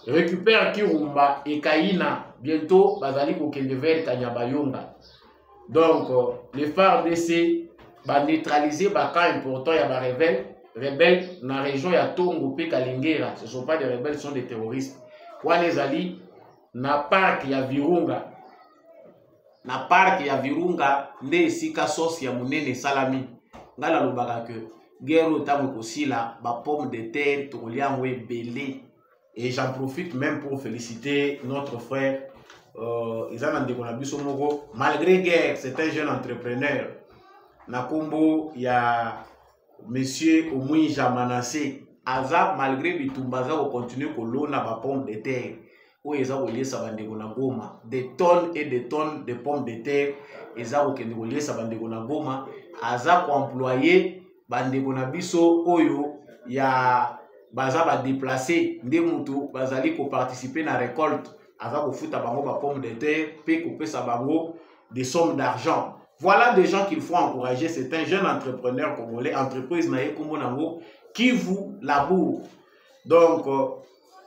récupèrent Kirumba et Kaina, bientôt Bazali Kokende vers Kanyabayonga. Donc, les FARDC vont neutraliser les cas importants, il y a des rebelles dans la région, il y a Tongo et Kalingera. Ce ne sont pas des rebelles, ce sont des terroristes. Wanezali, na parc, il y a Virunga. na parc ya Virunga nde esika sosi ya munene salami ngala lobaka que guerre otango kosila ba pomme de terre tokolia yango ebele. Et j'en profite même pour féliciter notre frère malgré guerre, c'est un jeune entrepreneur. Nakombo ya monsieur Omui Jamanassé aza malgré bitumbaza ko continuer ko lona ba pomme de terre. Où ils ont lié Sabandego na Goma, des tonnes et des tonnes de pommes de terre. Ils ont lié Sabandego na Goma, aza ko employé bandego na biso oyo ya baza ba déplacer nde mutu bazali ko participer na récolte aza ko futa bango ba pommes de terre pe ko pesa bango des sommes d'argent. Voilà des gens qu'il faut encourager. C'est un jeune entrepreneur congolais, entreprise na ye kombo nango Kivu Labour. Donc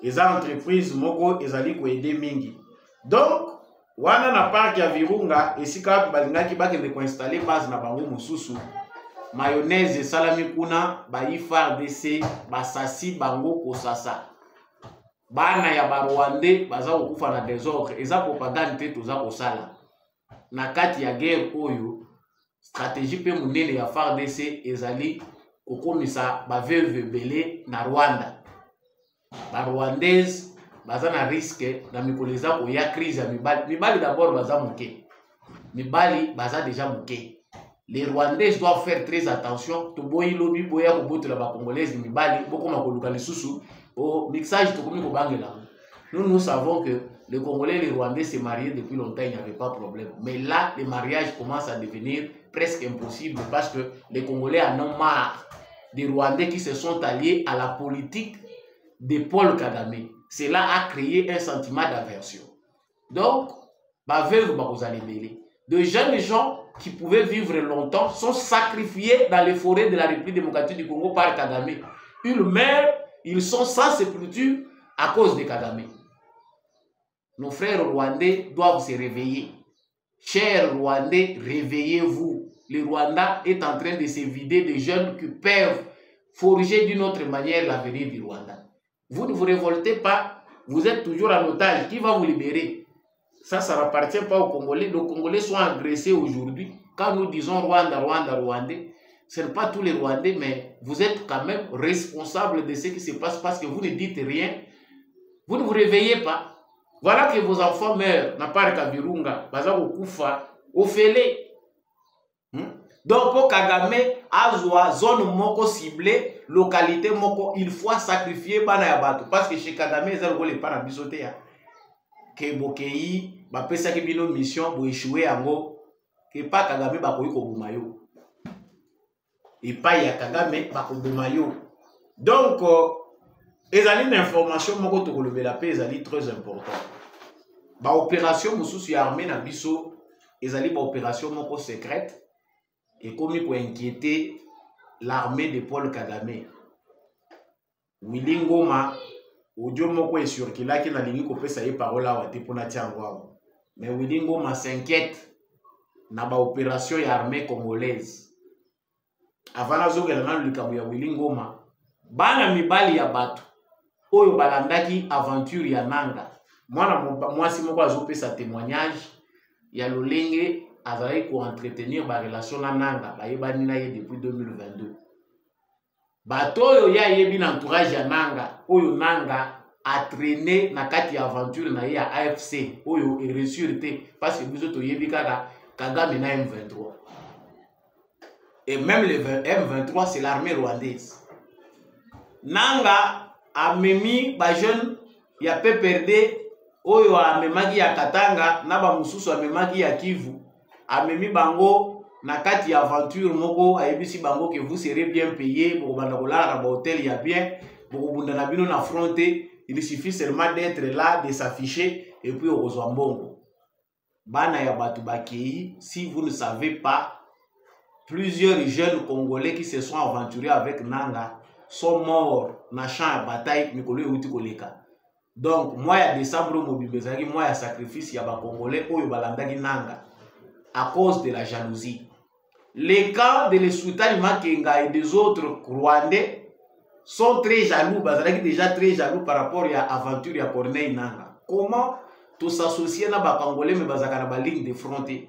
les entreprises moko ezali ko aider mingi. Donc wana na parc ya Virunga esika balingaki bakende ko installer base na bango mususu. Mayonnaise salami kuna ba FARDC basasi bango kosasa. Bana ya Barwandais baza kokufa na désordre, eza propagande te toza kosala. Na kati ya guerre oyo stratégie pe munene ya FARDC ezali kokomisa ba veuve belé na Rwanda. Ba Rwandaise baza na risque na mikoleza ko ya crise ya mibali. Mibali d'abord baza muke. Mibali baza déjà muke. Les Rwandais doivent faire très attention. Toboyi lobi boya ko botela ba Congolais mibali boko makoluka lisusu au mixage to komi ko bangela. Nous savons que les Congolais et les Rwandais se mariaient depuis longtemps, il n'y avait pas de problème. Mais là, les mariages commencent à devenir presque impossibles parce que les Congolais en ont marre des Rwandais qui se sont alliés à la politique de Paul Kagame. Cela a créé un sentiment d'aversion. Donc, de jeunes gens qui pouvaient vivre longtemps sont sacrifiés dans les forêts de la République démocratique du Congo par Kagame. Ils meurent, ils sont sans sépulture à cause de Kagame. Nos frères rwandais doivent se réveiller. Chers Rwandais, réveillez-vous. Le Rwanda est en train de se vider de jeunes qui peuvent forger d'une autre manière l'avenir du Rwanda. Vous ne vous révoltez pas, vous êtes toujours en otage. Qui va vous libérer? Ça n'appartient pas aux Congolais. Les Congolais sont agressés aujourd'hui. Quand nous disons Rwanda, Rwanda, Rwandais, ce n'est pas tous les Rwandais, mais vous êtes quand même responsables de ce qui se passe parce que vous ne dites rien. Vous ne vous réveillez pas. Voilà que vos enfants meurent. N'a pas de Virunga, Bazako Koufa, Ofele. Donc, pour Kagame, Azwa, zone moko ciblée, localité moko, il faut sacrifier Bana Yabato. Parce que chez Kagame, ils ont les pas bisoté. Que Bokei, Bapesa qui bino mission pour échouer en go, que pas Kagame Bakoyi Kobumayo. Et pas ya Kagame Bakobumayo. Donc, les alliés d'information, moko to relever la paix, les très important. Ba opération mususu ya armée na biso, les alliés ba opération moko secrète et comme pour inquiéter l'armée de Paul Kagame. Willy Ngoma, audio moko est sur qu'il a qui na lingi ko pesa ye parola wa te pona tiangwa. Mais Willy Ngoma s'inquiète na ba opération ya armée congolaise. Avant na zogela na likabu ya Willy Ngoma, bana mibali ya bato oyo balandaki aventure ya nanga. Mwasi moko azopesa témoignage ya lolenge azali ko entretenir ba relation na nanga bayebani na ye depuis 2022. Bato oyo ya yebi na entourage ya nanga oyo nanga a traîné na kati ya aventure na ye ya AFC oyo e ressurité parce que biso to yebi kaka Kagame na M23. Et même le M23 c'est l'armée rwandaise. Nanga amemi ba jeune ya PPRD oyo amemaki ya Katanga na ba mususu amemaki ya Kivu amemi bango na kati ya aventure moko ayebisi bango que vous serez bien payé pour banda kolala na ba hôtel ya bien pour bunda na bino na fronté. Il suffit seulement d'être là, de s'afficher et puis au mbongo. Bana ya batu bakei, si vous ne savez pas, plusieurs jeunes Congolais qui se sont aventurés avec Nanga sont morts na champ à bataille Mikolo Euti Koleka. Donc moi ya décembre mobibezaki moi ya sacrifice ya ba Congolais oyo balandaki Nanga à cause de la jalousie. Les camps de l'Esutani Makenga et des autres Rwandais sont très jaloux, bazalaki déjà très jaloux par rapport à l'aventure de Corneille Nanga. Comment to s'associer na ba Congolais mais bazaka na ba ligne de frontière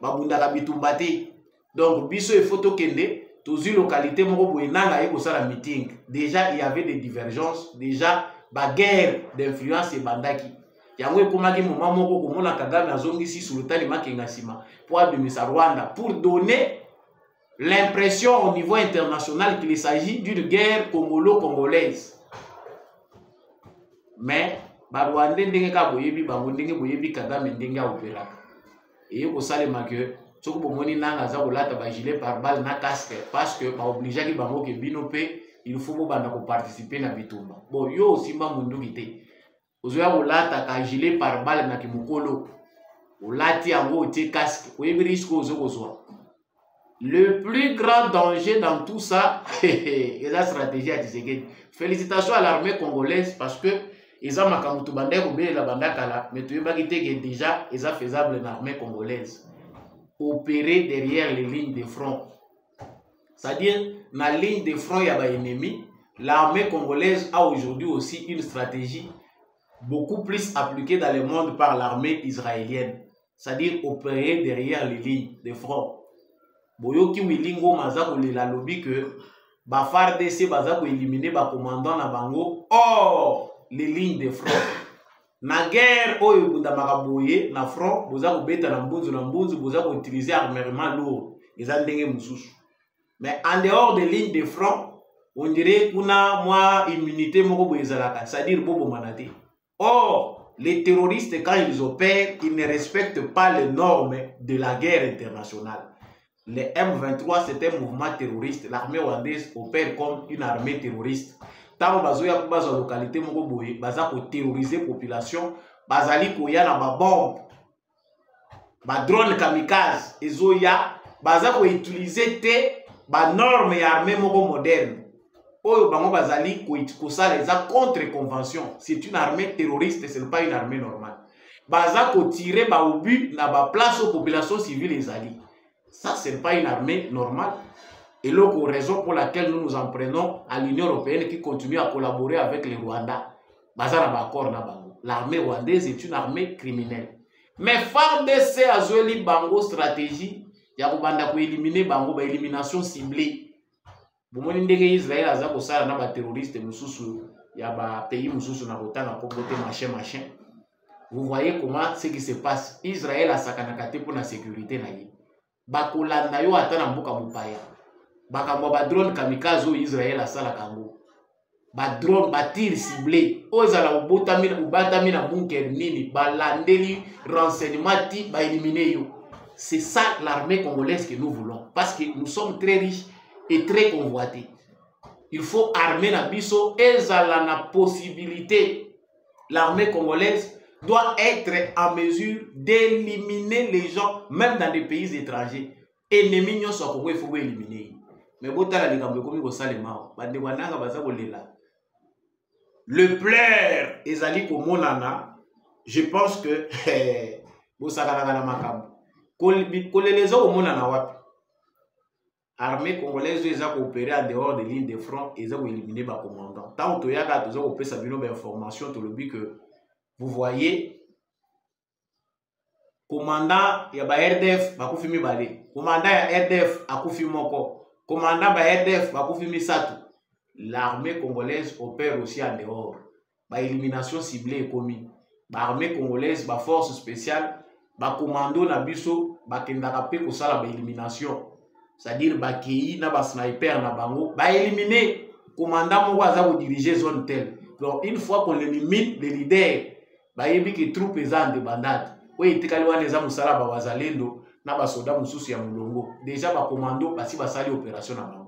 ba bundaka bitumba te. Donc biso il faut to kende tous une localité moko boye nanga eko sala meeting. Déjà il y avait des divergences, déjà ba guerre d'influence et bandaki. Yango ekomaki moment moko komona Kagame azongisi sultani makenga sima pour abimisa Rwanda pour donner l'impression au niveau international qu'il s'agit d'une guerre congolo-congolaise. Mais ba Rwanda ndenge ka boyebi bango ndenge boyebi Kagame ndenge opéraka. Et ko salema que soko bomoni nanga za kolata ba gilet pare-balles na casque parce que ba obligé ki bango ke bino pe il faut bo banda ko participer na bitumba. Bon yo aussi mba mundu kite. Ozoya kolata ka gilet pare-balles na kimukolo. Olati yango otie casque. Oyebi risque ozokozwa. Le plus grand danger dans tout ça, c'est la stratégie à Tshisekedi. Félicitations à l'armée congolaise parce que ils ont makamoutou bandé koubé la banda kala, mais tu veux pas quitter que déjà ils ont faisable l'armée congolaise. Opérer derrière les lignes de front. C'est-à-dire, dans la ligne de front, il y a des ennemis. L'armée congolaise a aujourd'hui aussi une stratégie beaucoup plus appliquée dans le monde par l'armée israélienne. C'est-à-dire opérer derrière les lignes de front. Boyoki Wilingo Mazako la lobby que FARDC bazako éliminer ba commandant na bango hors les lignes de front. Na guerre oyo bunda makaboye na front bozako beta na mbunzu bozako utiliser armement lourd ezandenge mususu. Mais en dehors des lignes de front, on dirait kuna moi immunité moko boyezalaka, c'est-à-dire bobo manate. Or, les terroristes quand ils opèrent, ils ne respectent pas les normes de la guerre internationale. Le M23 c'est un mouvement terroriste, l'armée rwandaise opère comme une armée terroriste. Tant bazoya ko bazo localité moko boye, bazako terroriser population, bazali koya na ba bombe. Ba drone kamikaze ezoya, bazako utiliser te ba norme ya armée moko moderne. Oyo bango bazali ko sala eza contre convention. C'est une armée terroriste, ce n'est pas une armée normale. Bazako tirer ba obus na ba place aux populations civiles ezali. Ça, ce n'est pas une armée normale. Et l'autre raison pour laquelle nous nous en prenons à l'Union européenne qui continue à collaborer avec les Rwandais. L'armée rwandaise est une armée criminelle. Mais FARDC a joué bango stratégie. Il y a éliminer bango, ba élimination ciblée. Bomoni ndenge Israël a zako sala na ba terroriste mususu, ya ba pays mususu na kotana ko bote machin. Vous voyez comment ce qui se passe. Israël a sakanakate pour la sécurité na ye. Bakolanda yo atana mboka mupaya. Bakamwa ba drone kamikaze o Israël asala kango. Ba drone ba tir ciblé. Ozala ubatami na bunker nini balandeli renseignement ti ba éliminer yo. C'est ça l'armée congolaise que nous voulons parce que nous sommes très riches et très convoités. Il faut armer na biso ezala na possibilité. L'armée congolaise doit être en mesure d'éliminer les gens, même dans des pays étrangers. Ennemis n'y sont pas, il faut éliminer. Mais le plaire ezali komonana, je pense que l'armée congolaise eza coopérer en dehors des lignes de front et eza éliminer ba commandant. Tant que yaka tozo ko pesa bino ba information to lobi que vous voyez, commandant ya ba RDF bakufi mibale, commandant ya RDF akufi moko, commandant ba RDF bakufi misatu. L'armée congolaise opère aussi en dehors. Ba élimination ciblée est commis. Ba armée congolaise, ba force spéciale, ba commando na biso, ba kendaka pe ko sala ba élimination. C'est-à-dire ba kei na ba sniper na bango, ba éliminer commandant moko aza ko diriger zone telle. Donc une fois qu'on élimine les leaders, ba yebi ki troupes eza en débandade. Oui, tikali wana eza musala ba wazalendo na ba soda mususu ya mulongo. Déjà ba commando basi ba sali opération na bango.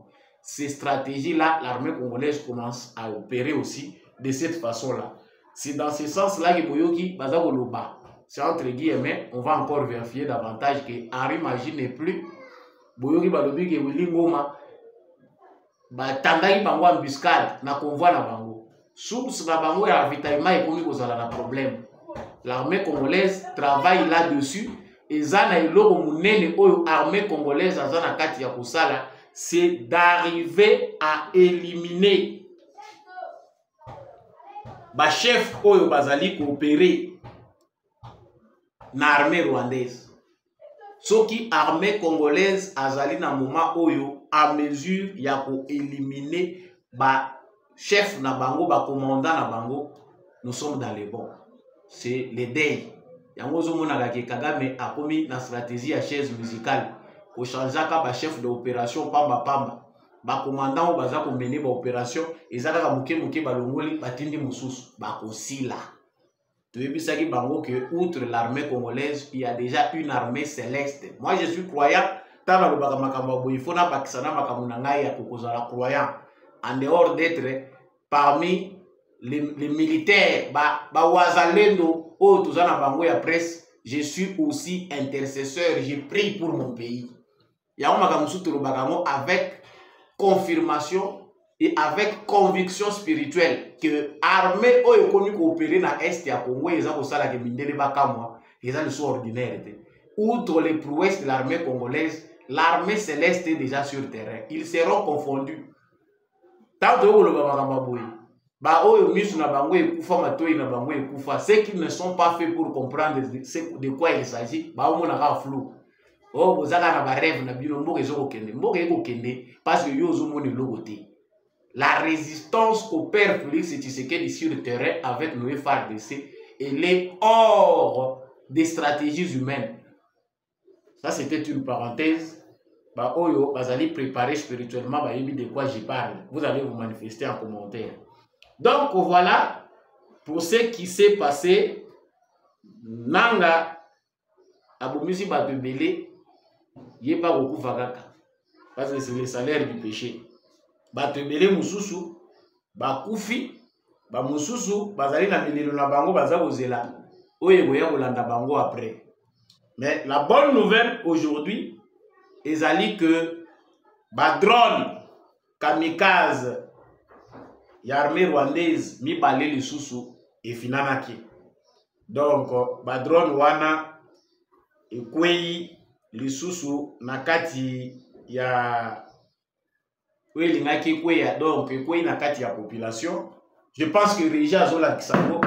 Ces stratégies-là, l'armée congolaise commence à opérer aussi de cette façon-là. C'est dans ce sens-là que Boyoki Bazagoloba, c'est entre guillemets, on va encore vérifier davantage que Henri Magie n'est plus. Boyoki Balobi que Willy Ngoma, Tandai Bango embuscade, na convoi na Bango. Source na Bango et ravitaillement économique aux un problème. L'armée congolaise travaille là-dessus. Et Zana Ilo Munene, l'armée congolaise, Zana Katia Kosala, c'est d'arriver à éliminer ba chef oyo bazali coopérer na armée rwandaise. Soki armée congolaise azali na moment oyo à mesure ya ko éliminer ba chef na bango, ba commandant na bango, nous sommes dans les bons. C'est les deuils. Yango zo mona ke Kagame a commis na stratégie à chaise musicale ko changeaka ba chef d'opération pamba pamba. Ba commandant baza ko mener ba opération ezaka ka muke muke balongoli batindi mususu ba ko sila. Qui bango que outre l'armée congolaise, il y a déjà une armée céleste. Moi je suis croyant, il faut croyant en dehors d'être parmi les militaires, presse, je suis aussi intercesseur, je prie pour mon pays. Avec confirmation et avec conviction spirituelle que l'armée est connue coopérer dans l'Est du Congo, ils ont ça que mindele bakamwa, ils ont le sort ordinaire. Outre les prouesses de l'armée congolaise, l'armée céleste est déjà sur terrain. Ils seront confondus. Tant que le babamaboui, ceux qui ne sont pas faits pour comprendre de quoi il s'agit, flou. Oh, vous avez un rêve, parce que vous avez un la résistance au père Félix Tshisekedi sur le terrain avec nos FARDC, elle est hors des stratégies humaines. Ça, c'était une parenthèse. Oyo, vous allez préparer spirituellement de quoi je parle. Vous allez vous manifester en commentaire. Donc, voilà, pour ce qui s'est passé, Nanga, Abomisi Batebele, il n'y a pas beaucoup de parce que c'est le salaire du péché. Batebele mususu bakufi ba mususu bazali na mililo na bango baza kozela oye boya kolanda bango après. Mais la bonne nouvelle aujourd'hui ezali que ba drone kamikaze ya armée rwandaise mi balé lisusu et finanaki. Donc ba drone wana ekwei lisusu na kati ya donc la population. Je pense que déjà zola kisango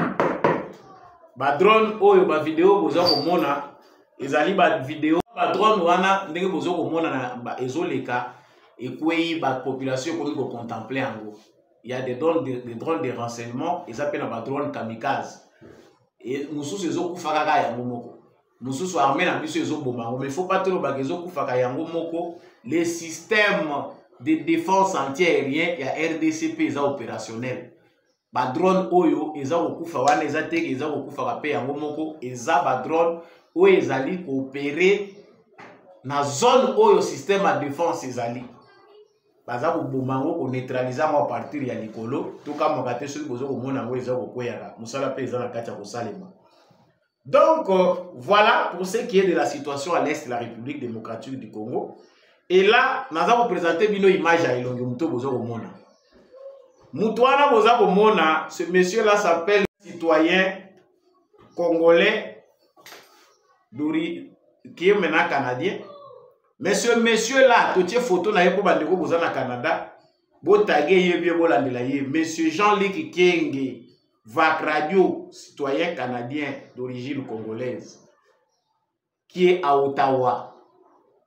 ba drone oyo ba vidéo bozo komona ezali ba vidéo ba drone wana ndenge bozo komona na ba ezoleka ekwei ba population ko ko contempler en gros. Il y a des drones de renseignement, ils appellent ba drone kamikaze. Et mususu ezokufaka ka yango moko. Mususu armée na biso ezoboma, mais il faut pas trop ba ezokufaka yango moko. Les systèmes de défense anti-aérien ya RDCP eza opérationnel. Ba drone oyo eza kokufa wana eza teke eza kokufa ka pe yango moko eza ba drone oyo ezali coopérer na zone oyo système de défense ezali. Baza ko bomango ko neutraliser à partir ya likolo to ka mokate soki bozo ko mona ngo eza ko koyaka musala pe eza na kati ya ko salema. Donc voilà pour ce qui est de la situation à l'est de la République démocratique du Congo. Et là, nous allons vous présenter une image à Ilongi Muto Bozo Mona. Moutouana Bozo Mona, ce monsieur-là s'appelle citoyen congolais qui est maintenant canadien. Mais ce monsieur-là, tout est photo na yeko bandeko Bozo na Canada, botage yebie bolandela ye, monsieur Jean-Luc Kenge, Vac Radio, citoyen canadien d'origine congolaise, qui est à Ottawa.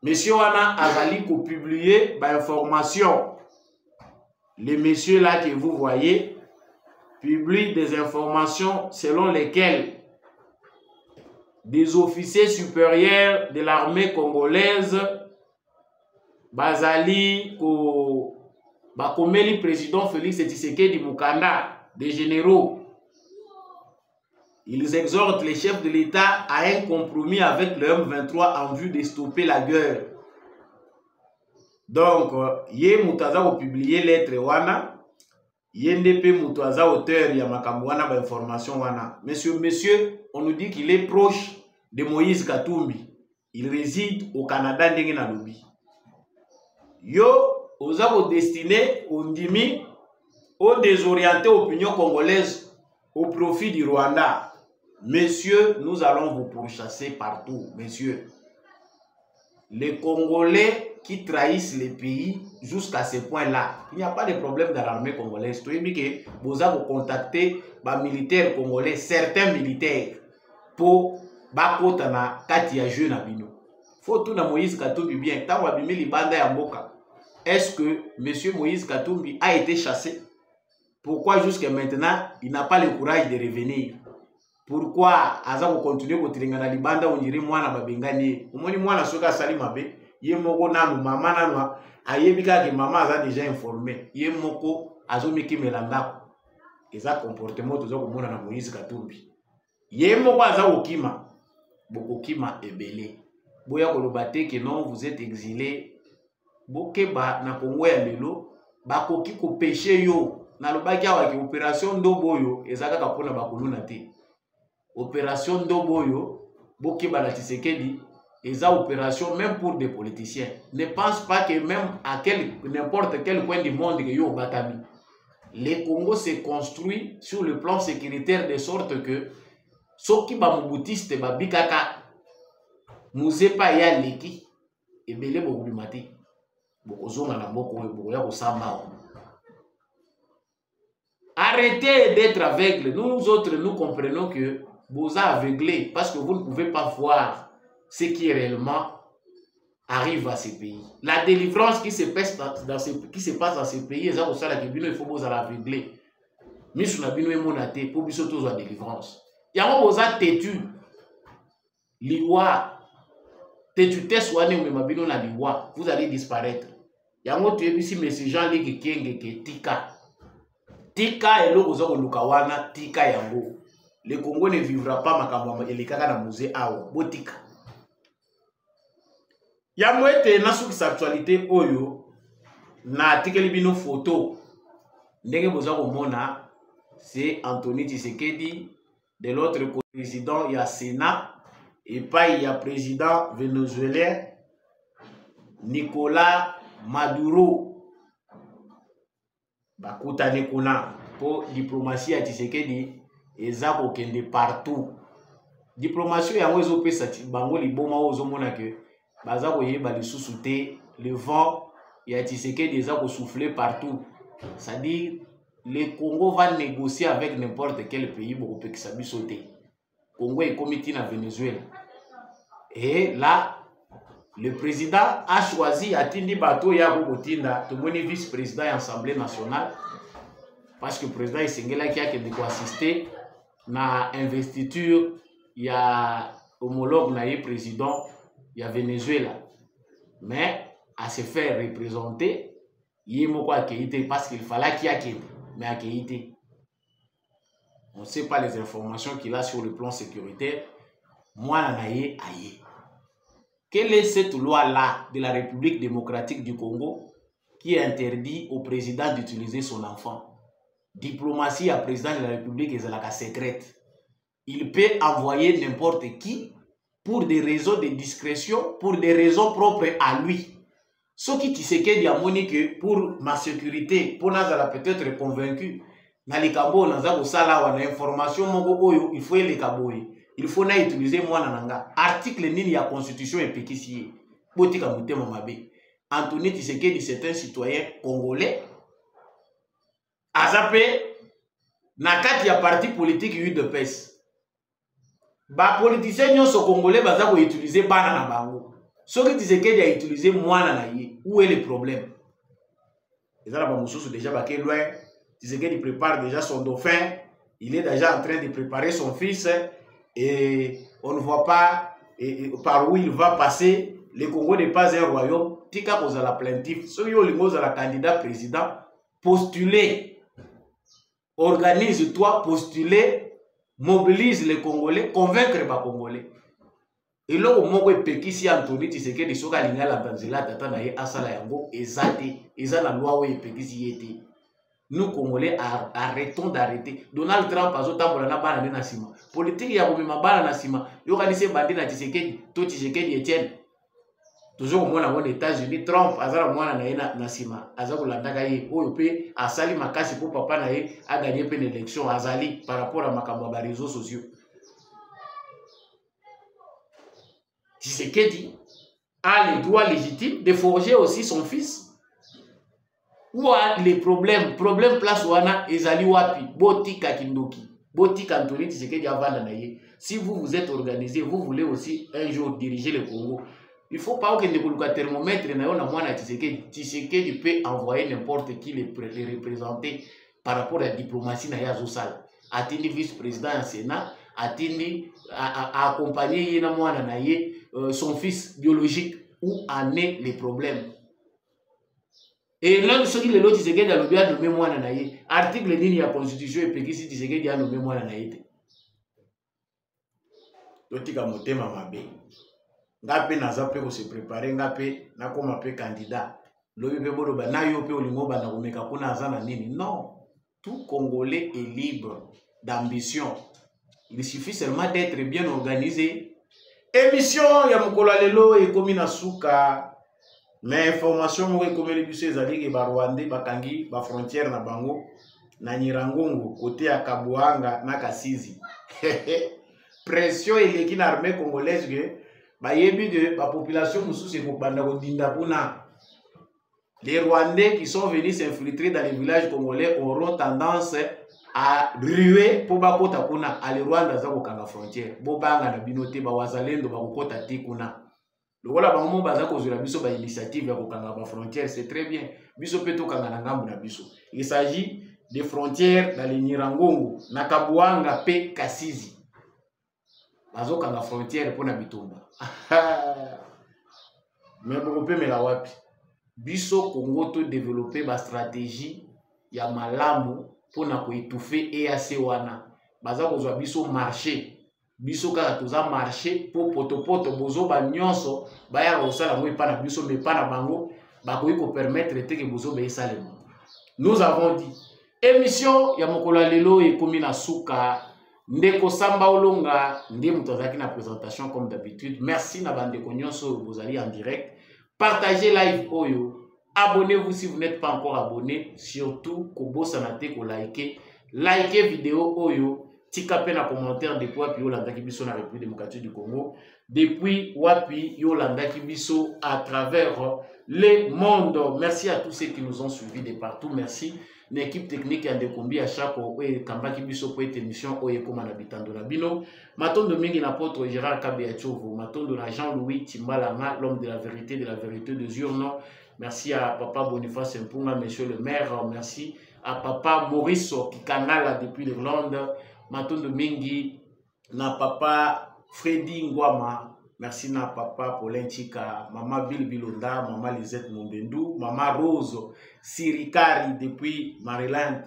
Monsieur Wana Azali ko publier ba information. Les messieurs là que vous voyez publient des informations selon lesquelles des officiers supérieurs de l'armée congolaise Bazali ko bakomeli président Félix Tshisekedi Mukanda, des généraux. Ils exhortent les chefs de l'État à un compromis avec le M23 en vue de stopper la guerre. Donc, Yé Moutaza a publié lettre wana, Yendepe Moutaza auteur Yamakamwana ba information wana. Monsieur, on nous dit qu'il est proche de Moïse Katumbi. Il réside au Canada ndenge na lobi. Yo, aux destiné au Ndimi, au désorienté opinion congolaise au profit du Rwanda. Messieurs, nous allons vous pourchasser partout, messieurs. Les Congolais qui trahissent les pays jusqu'à ce point-là, il n'y a pas de problème dans l'armée congolaise. Vous avez contacté les militaires congolais, certains militaires, pour bakota na kati ya jeu na bino. Faut tout na Moïse Katumbi bien. Tant wabimi libanda ya mboka. Est-ce que monsieur Moïse Katumbi a été chassé? Pourquoi jusqu'à maintenant il n'a pas le courage de revenir? Pourquoi aza ko continuer ko tilingana libanda oniri mwana babengani? Omoni mwana soka sali mabe, ye moko na mama na ayebika ke mama aza déjà informé. Ye moko azomiki melanda. Eza comportement tozo komona na Moïse Katumbi. Ye moko aza okima. Bokokima ebele. Boya koloba te que non vous êtes exilé. Bokeba na Congo ya lelo bakoki ko péché yo. Na lobaki awa ke opération Ndoboyo ezaka kapona bakoluna te. Opération Ndoboyo bokeba la Tshisekedi eza opération même pour des politiciens. Ne pense pas que même à n'importe quel coin du monde que yo batami. Le Congo se construit sur le plan sécuritaire de sorte que soki ba mubutiste ba bikaka muzepa ya leki ebele bokumati bokozonga na mboko boya kosamba. Arrêtez d'être aveugle. Nous autres nous comprenons que vous êtes aveuglés parce que vous ne pouvez pas voir ce qui réellement arrive à ces pays. La délivrance qui se passe dans ces pays, il faut vous aveugler. Mais si vous avez monaté pour biso tous la délivrance. Il y a un peu têtu. Liwa têtu soigné ou même la liwa, vous allez disparaître. Il y a un peu ici mais ces gens qui kenge tika. Tika et l'eau lukawana tika yango. Le Congo ne vivra pas makambo elikaka na musée awo botika. Ya mwete na suki actualité oyo na tikeli bino photo ndenge boza komona c'est Anthony Tshisekedi de l'autre président ya Sénat et pas il y a président vénézuélien Nicolas Maduro bakutane kuna po diplomatie ya Tshisekedi eza kokende partout. Diplomatie yango ezopesa bango liboma ozomona ke baza koyeba lisusu te le vent ya Tshisekedi eza ko souffler partout. C'est-à-dire le Congo va négocier avec n'importe quel pays pour pekisa biso te. Congo est comité na Venezuela. Et là le président a choisi atindi bato ya kotinda to moni vice-président à l'Assemblée nationale parce que le président Esengela qui a que assister na investiture ya homologue na président ya Venezuela, mais à se faire représenter il moko accueilli parce qu'il fallait qu'il accueille mais accueilli. On ne sait pas les informations qu'il a sur le plan sécuritaire. Moi nanaye aye. Quelle est cette loi-là de la République démocratique du Congo qui interdit au président d'utiliser son enfant? Diplomatie à président de la République est la secrète. Il peut envoyer n'importe qui pour des raisons de discrétion, pour des raisons propres à lui. Ce qui Tshisekedi a moni que pour ma sécurité, pour nous peut-être convaincu, dans les cabos, dans les informations, il faut les caboyer. Il faut utiliser moi nananga. Article nini ya constitution et pékisier. Botika mutema mabe. Anthony Tshisekedi c'est un citoyen congolais. Azape na kati ya parti politique UDPS. Ba politicien nyonso congolais baza ko utiliser bana na bango. Soki Tshisekedi a utilisé mwana na ye. Où est le problème? Ezala ba mususu déjà baké loin. Tshisekedi prépare déjà son dauphin. Il est déjà en train de préparer son fils. Et on ne voit pas par où il va passer. Le Congo n'est pas un royaume. Tika kozala plaintif. Ceux qui ont la candidat président, postulez. Organise-toi, postulez. Mobilise les Congolais, convaincre les Congolais. Et là, au moment où Pekisi Anthony Tshisekedi soka linga la banzela tata na ye asala yango ezate, eza la loi où Pekisi yete. Nous Congolais arrêtons d'arrêter. Donald Trump a zotambola na bana na sima. Politique ya komema bana na sima. Yo kanise bandi na Tshisekedi, to Tshisekedi Etienne. Toujours au moins aux États-Unis, Trump azala mwana na ye na sima. Azako landaka ye oyo pe asali makasi pour papa na ye a gagné une élection azali par rapport à makambo ba réseaux sociaux. Tshisekedi a le droit légitime de forger aussi son fils. Où a les problèmes place wana ezali wapi botika kindoki botika Anthony Tshisekedi avanda na ye Si vous vous êtes organisé, vous voulez aussi un jour diriger le Congo. Il ne faut pas que le thermomètre Tshisekedi peut envoyer n'importe qui les représenter par rapport à la diplomatie na Yazosal. Atindi vice-président au Sénat, Atindi a accompagné son fils biologique où en est les problèmes. Et là, ceux qui le lot Tshisekedi a nommé moi nanaye. Article de la Constitution et puis si Tshisekedi a nommé moi nanaye. Totika motema mabe. Ngape naza pe ko se préparer ngape na koma pe candidat. Lobi pe bodo ba na yo pe olingo ba na komeka kuna azana nini. Non. Tout Congolais est libre d'ambition. Il suffit seulement d'être bien organisé. Émission ya mokolo lelo e komi na suka. Mais information mo e komi le biso ezali ke ba Rwandais bakangi ba frontière na bango na Nyirangongo côté ya Kabuanga na Kasizi. Pression eleki na armée congolaise que bayebi de la population mususu ekobanda kodinda puna. Les Rwandais qui sont venus s'infiltrer dans les villages congolais auront tendance à ruer pour bakota puna. Ali Rwanda za kokanga frontière. Bobanga na binote ba wazalendo ba kokota te kuna. Lokola bango baza kozula biso ba initiative ya kokanga ba frontière, c'est très bien. Biso peto kanga na ngambu na biso. Il s'agit des frontières dans les Nyirangongo, na Kabuanga pe Kasizi. Bazo kanga frontière pour na bitumba. Mais beaucoup me la wapi. Biso Congo to développer ba stratégie ya malamu pour na ko étouffer EAC wana. Baza kozwa biso marché. Biso kaka toza marché pour poto bozo ba nyonso ba ya osala mo epana biso me pana bango ba ko permettre te que bozo be salemo. Nous avons dit émission ya mokolo lelo e komi na suka. Ndeko Samba Olonga, nde mutazaki na présentation comme d'habitude. Merci na bandeko nyonso vous allez en direct. Partagez live Oyo. Abonnez-vous si vous n'êtes pas encore abonné. Surtout, kobo sanate ko liker. Likez vidéo Oyo. Tika pe na commentaire depuis wapi Yolanda Kibiso na République démocratique du Congo. Depuis wapi Yolanda Kibiso à travers le monde. Merci à tous ceux qui nous ont suivis de partout. Merci. L'équipe technique a décombé à chaque Kambaki Biso pour cette émission Oye Koma na Bitando na Bino. Maton de Mingi n'apôtre Gérard Kabeachovo. Maton de la Jean-Louis Timbalanga, l'homme de la vérité de Zurno. Merci à Papa Boniface Mpunga, monsieur le maire. Merci à Papa Maurice Kikanala depuis l'Irlande. Maton de Mingi na Papa Freddy Ngwama. Merci na Papa Paulin Chika, Maman Bill Bilonda, Maman Lisette Mombendou, Maman Rose Sirikari depuis Maryland.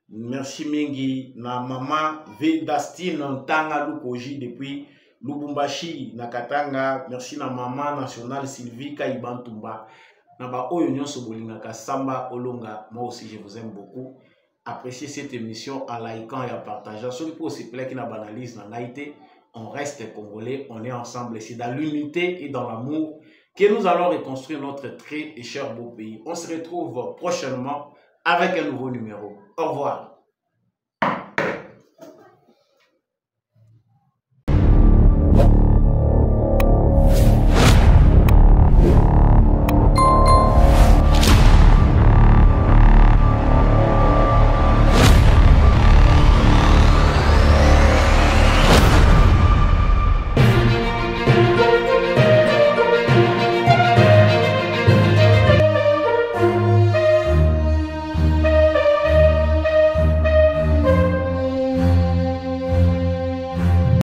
Merci Mingi na Maman Vedastine Ntanga Lukoji depuis Lubumbashi na Katanga. Merci na Maman Nationale Sylvie Kaibantumba. Na ba oyo nyonso bolingaka Samba Olonga. Moi aussi je vous aime beaucoup. Appréciez cette émission en likant et en partageant. Celui pour s'il plaît qui n'a banalise na naïté. On reste congolais, on est ensemble. C'est dans l'unité et dans l'amour que nous allons reconstruire notre très cher beau pays. On se retrouve prochainement avec un nouveau numéro. Au revoir.